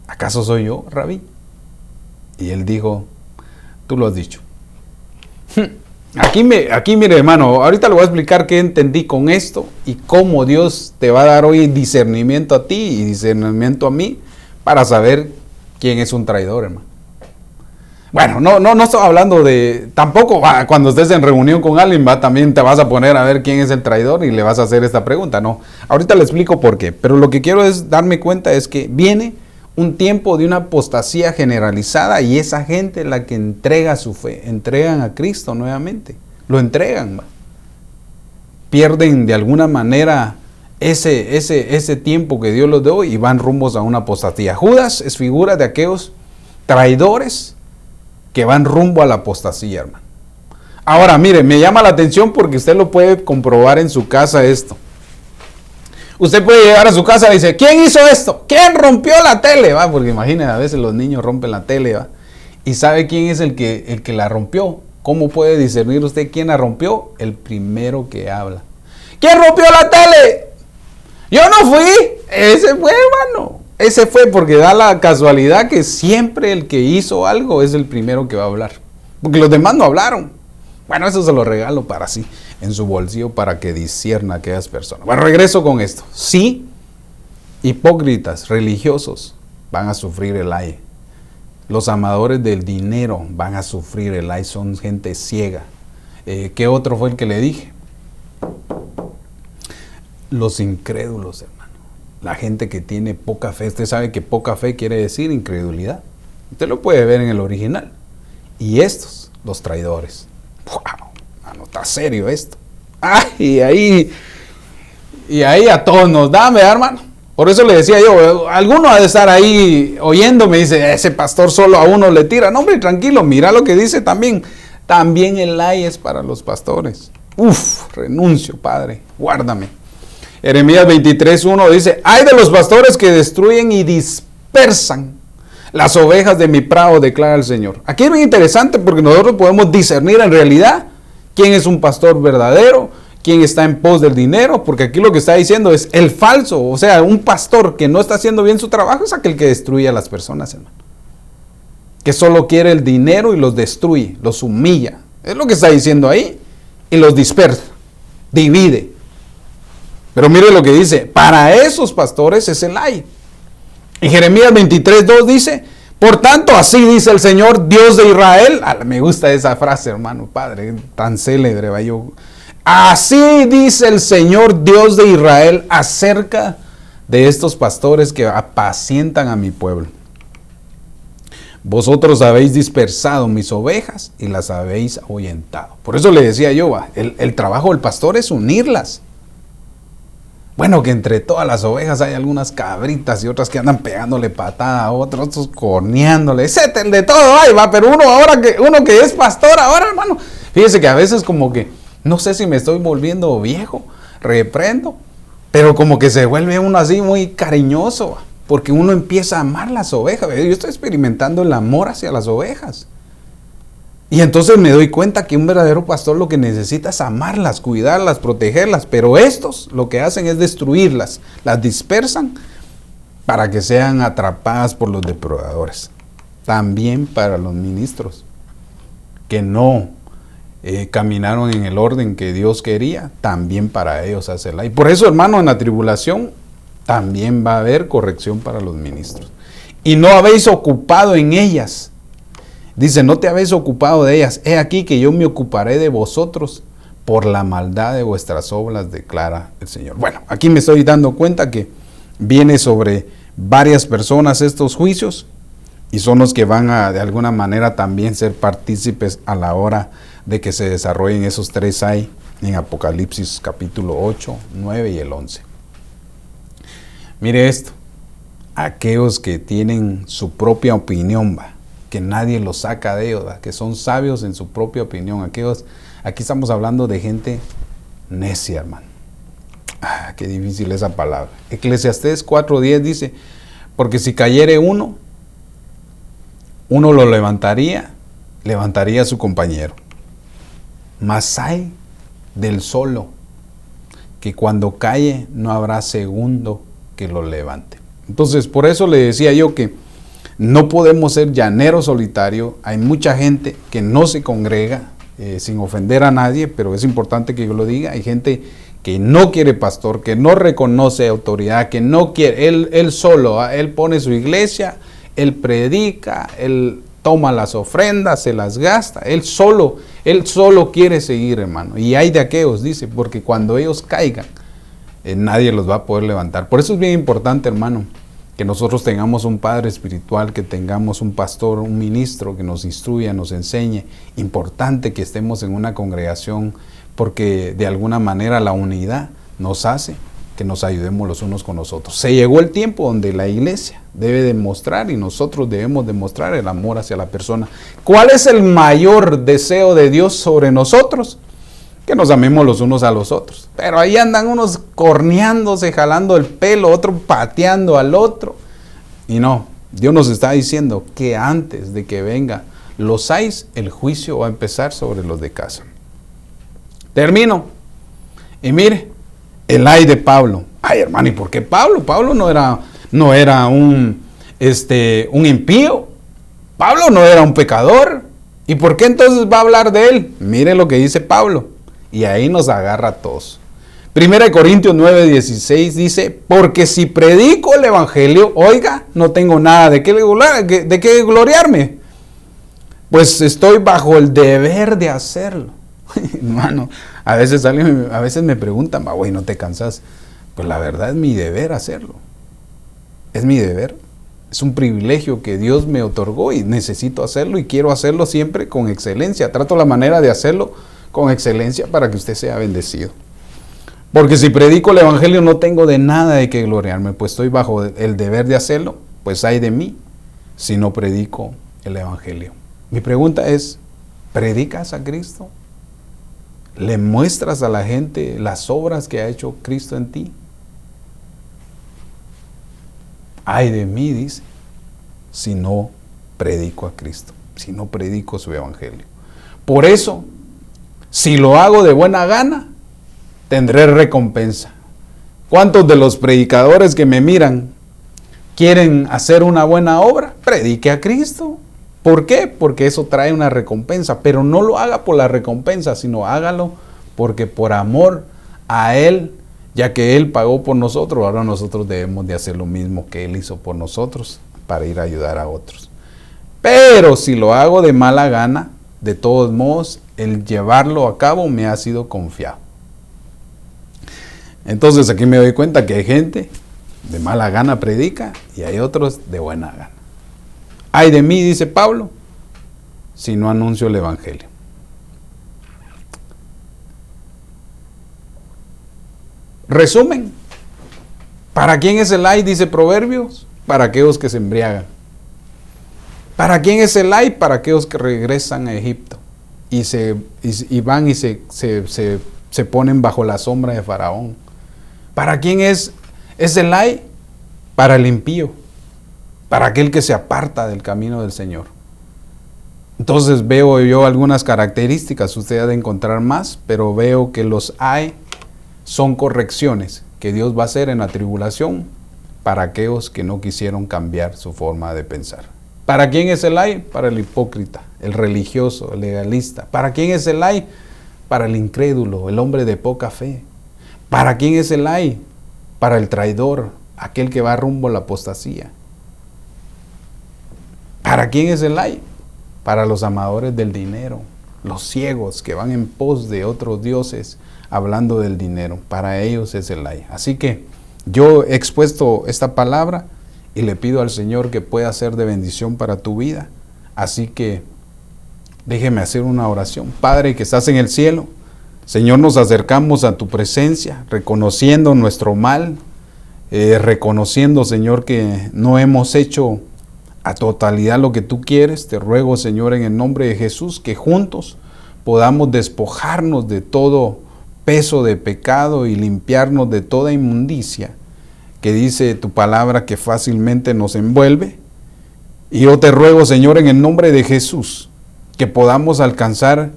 ¿acaso soy yo, Rabí? Y él dijo, tú lo has dicho. Aquí mire, hermano, ahorita le voy a explicar qué entendí con esto y cómo Dios te va a dar hoy discernimiento a ti y discernimiento a mí para saber quién es un traidor, hermano. Bueno, no estoy hablando de, tampoco cuando estés en reunión con alguien, también te vas a poner a ver quién es el traidor y le vas a hacer esta pregunta, no. Ahorita le explico por qué, pero lo que quiero es darme cuenta es que viene un tiempo de una apostasía generalizada y esa gente es la que entrega su fe, entregan a Cristo nuevamente, lo entregan, pierden de alguna manera ese tiempo que Dios les dio y van rumbos a una apostasía. Judas es figura de aquellos traidores que van rumbo a la apostasía, hermano. Ahora, mire, me llama la atención porque usted lo puede comprobar en su casa esto. Usted puede llegar a su casa y dice, ¿quién hizo esto? ¿Quién rompió la tele? ¿Va? Porque imaginen, a veces los niños rompen la tele, ¿va? Y sabe quién es el que la rompió. ¿Cómo puede discernir usted quién la rompió? El primero que habla. ¿Quién rompió la tele? Yo no fui. Ese fue, hermano. Ese fue, porque da la casualidad que siempre el que hizo algo es el primero que va a hablar. Porque los demás no hablaron. Bueno, eso se lo regalo para sí, en su bolsillo, para que discierna a aquellas personas. Bueno, regreso con esto. Sí, hipócritas, religiosos, van a sufrir el ay. Los amadores del dinero van a sufrir el ay, son gente ciega. ¿Qué otro fue el que le dije? Los incrédulos, hermano. La gente que tiene poca fe. Usted sabe que poca fe quiere decir incredulidad. Usted lo puede ver en el original. Y estos, los traidores. ¡Wow! Mano, está serio esto. ¡Ay! Y ahí a todos nos da, ¿verdad, hermano? Por eso le decía yo, alguno ha de estar ahí oyéndome, dice, ese pastor solo a uno le tira. No, hombre, tranquilo, mira lo que dice también. También el ay es para los pastores. Renuncio, Padre, guárdame. Jeremías 23:1 dice, ay de los pastores que destruyen y dispersan las ovejas de mi prado, declara el Señor. Aquí es muy interesante porque nosotros podemos discernir en realidad quién es un pastor verdadero, quién está en pos del dinero, porque aquí lo que está diciendo es el falso, o sea, un pastor que no está haciendo bien su trabajo es aquel que destruye a las personas, hermano. Que solo quiere el dinero y los destruye, los humilla. Es lo que está diciendo ahí. Y los dispersa, divide. Pero mire lo que dice, para esos pastores es el ay. Y Jeremías 23:2 dice, por tanto así dice el Señor, Dios de Israel. Me gusta esa frase, hermano, Padre, tan célebre. Así dice el Señor, Dios de Israel, acerca de estos pastores que apacientan a mi pueblo. Vosotros habéis dispersado mis ovejas y las habéis ahuyentado. Por eso le decía yo, el trabajo del pastor es unirlas. Bueno, que entre todas las ovejas hay algunas cabritas y otras que andan pegándole patada a otros corneándole, etcétera, de todo hay, pero uno que es pastor ahora, hermano, fíjese que a veces como que, no sé si me estoy volviendo viejo, reprendo, pero como que se vuelve uno así muy cariñoso, porque uno empieza a amar las ovejas. Yo estoy experimentando el amor hacia las ovejas. Y entonces me doy cuenta que un verdadero pastor lo que necesita es amarlas, cuidarlas, protegerlas, pero estos lo que hacen es destruirlas, las dispersan para que sean atrapadas por los depredadores. También para los ministros que no caminaron en el orden que Dios quería, también para ellos hacerla. Y por eso, hermano, en la tribulación también va a haber corrección para los ministros. Y no habéis ocupado en ellas. Dice, no te habéis ocupado de ellas. He aquí que yo me ocuparé de vosotros por la maldad de vuestras obras, declara el Señor. Bueno, aquí me estoy dando cuenta que viene sobre varias personas estos juicios y son los que van a de alguna manera también ser partícipes a la hora de que se desarrollen esos tres hay en Apocalipsis capítulo 8, 9 y el 11. Mire esto, aquellos que tienen su propia opinión, que nadie los saca de ellos, que son sabios en su propia opinión, aquí estamos hablando de gente necia, hermano. Qué difícil esa palabra. Eclesiastés 4:10 dice, porque si cayere uno lo levantaría a su compañero. Mas hay del solo, que cuando cae no habrá segundo que lo levante. Entonces, por eso le decía yo que no podemos ser llaneros solitarios. Hay mucha gente que no se congrega, sin ofender a nadie, pero es importante que yo lo diga. Hay gente que no quiere pastor, que no reconoce autoridad, que no quiere, él solo, él pone su iglesia, él predica, él toma las ofrendas, se las gasta, él solo quiere seguir, hermano. Y hay de aquellos, dice, porque cuando ellos caigan, nadie los va a poder levantar. Por eso es bien importante, hermano, que nosotros tengamos un padre espiritual, que tengamos un pastor, un ministro que nos instruya, nos enseñe. Importante que estemos en una congregación, porque de alguna manera la unidad nos hace que nos ayudemos los unos con los otros. Se llegó el tiempo donde la iglesia debe demostrar y nosotros debemos demostrar el amor hacia la persona. ¿Cuál es el mayor deseo de Dios sobre nosotros? Que nos amemos los unos a los otros. Pero ahí andan unos corneándose, jalando el pelo, otro pateando al otro. Y no, Dios nos está diciendo que antes de que venga los ayes, el juicio va a empezar sobre los de casa. Termino. Y mire, el ay de Pablo. Ay, hermano, ¿y por qué Pablo? Pablo no era un impío. Pablo no era un pecador. ¿Y por qué entonces va a hablar de él? Mire lo que dice Pablo. Y ahí nos agarra a todos. 1 Corintios 9:16 dice, porque si predico el evangelio, oiga, no tengo nada de qué gloriarme. Pues estoy bajo el deber de hacerlo. Hermano, a veces me preguntan, güey, ¿no te cansas? Pues la verdad es mi deber hacerlo. Es mi deber. Es un privilegio que Dios me otorgó y necesito hacerlo y quiero hacerlo siempre con excelencia. Trato la manera de hacerlo con excelencia para que usted sea bendecido. Porque si predico el evangelio no tengo de nada de qué gloriarme, pues estoy bajo el deber de hacerlo, pues hay de mí si no predico el evangelio. Mi pregunta es, ¿predicas a Cristo? ¿Le muestras a la gente las obras que ha hecho Cristo en ti? Ay de mí, dice, si no predico a Cristo, si no predico su evangelio. Por eso, si lo hago de buena gana, tendré recompensa. ¿Cuántos de los predicadores que me miran quieren hacer una buena obra? Predique a Cristo. ¿Por qué? Porque eso trae una recompensa, pero no lo haga por la recompensa, sino hágalo porque por amor a Él, ya que Él pagó por nosotros, ahora nosotros debemos de hacer lo mismo que Él hizo por nosotros para ir a ayudar a otros. Pero si lo hago de mala gana, de todos modos, el llevarlo a cabo me ha sido confiado. Entonces aquí me doy cuenta que hay gente de mala gana predica y hay otros de buena gana. Ay de mí, dice Pablo, si no anuncio el evangelio. Resumen, ¿para quién es el ay? Dice Proverbios, para aquellos que se embriagan. ¿Para quién es el ay? Para aquellos que regresan a Egipto y van y se ponen bajo la sombra de Faraón. ¿Para quién es el ay? Para el impío, para aquel que se aparta del camino del Señor. Entonces veo yo algunas características, usted ha de encontrar más, pero veo que los hay son correcciones que Dios va a hacer en la tribulación para aquellos que no quisieron cambiar su forma de pensar. ¿Para quién es el ay? Para el hipócrita, el religioso, el legalista. ¿Para quién es el ay? Para el incrédulo, el hombre de poca fe. ¿Para quién es el ay? Para el traidor, aquel que va rumbo a la apostasía. ¿Para quién es el ay? Para los amadores del dinero, los ciegos que van en pos de otros dioses hablando del dinero. Para ellos es el ay. Así que yo he expuesto esta palabra y le pido al Señor que pueda ser de bendición para tu vida. Así que déjeme hacer una oración. Padre que estás en el cielo, Señor, nos acercamos a tu presencia, reconociendo nuestro mal, reconociendo, Señor, que no hemos hecho a totalidad lo que tú quieres. Te ruego, Señor, en el nombre de Jesús, que juntos podamos despojarnos de todo peso de pecado y limpiarnos de toda inmundicia que dice tu palabra que fácilmente nos envuelve. Y yo te ruego, Señor, en el nombre de Jesús, que podamos alcanzar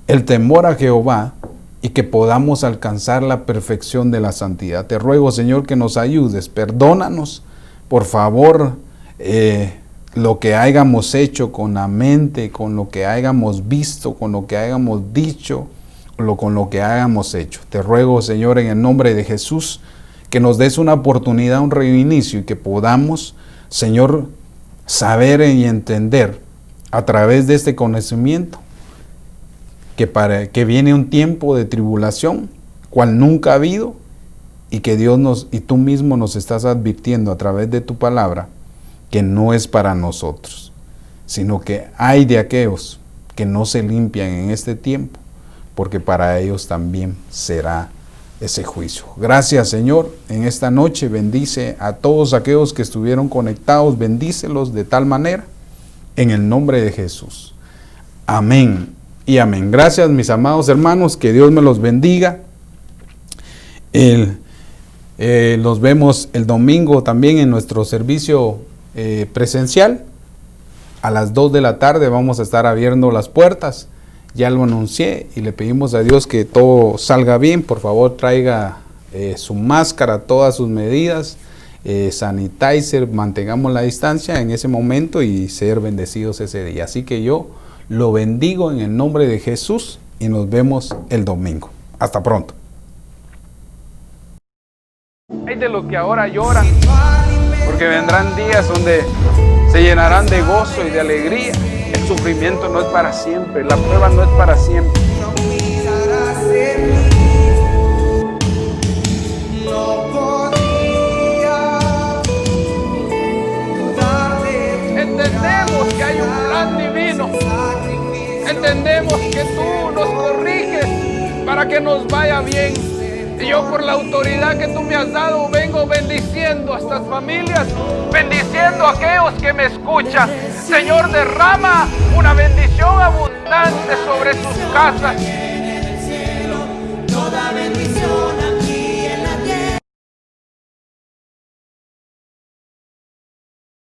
el temor a Jehová y que podamos alcanzar la perfección de la santidad. Te ruego, Señor, que nos ayudes. Perdónanos, por favor, lo que hayamos hecho con la mente, con lo que hayamos visto, con lo que hayamos dicho, con lo que hayamos hecho. Te ruego, Señor, en el nombre de Jesús, que nos des una oportunidad, un reinicio y que podamos, Señor, saber y entender a través de este conocimiento que viene un tiempo de tribulación, cual nunca ha habido, y que Dios y tú mismo nos estás advirtiendo a través de tu palabra que no es para nosotros, sino que hay de aquellos que no se limpian en este tiempo, porque para ellos también será ese juicio. Gracias, Señor. En esta noche bendice a todos aquellos que estuvieron conectados, bendícelos de tal manera, en el nombre de Jesús. Amén y amén. Gracias, mis amados hermanos, que Dios me los bendiga. Los vemos el domingo también en nuestro servicio presencial. A las 2 de la tarde vamos a estar abriendo las puertas. Ya lo anuncié y le pedimos a Dios que todo salga bien. Por favor, traiga su máscara, todas sus medidas, sanitizer, mantengamos la distancia en ese momento y ser bendecidos ese día. Así que yo lo bendigo en el nombre de Jesús y nos vemos el domingo. Hasta pronto. Hay de los que ahora lloran, porque vendrán días donde se llenarán de gozo y de alegría. El sufrimiento no es para siempre, la prueba no es para siempre. Entendemos que hay un plan divino. Entendemos que tú nos corriges para que nos vaya bien. Y yo, por la autoridad que tú me has dado, vengo bendiciendo a estas familias, bendiciendo a aquellos que me escuchan. Señor, derrama una bendición abundante sobre sus casas. Toda bendición.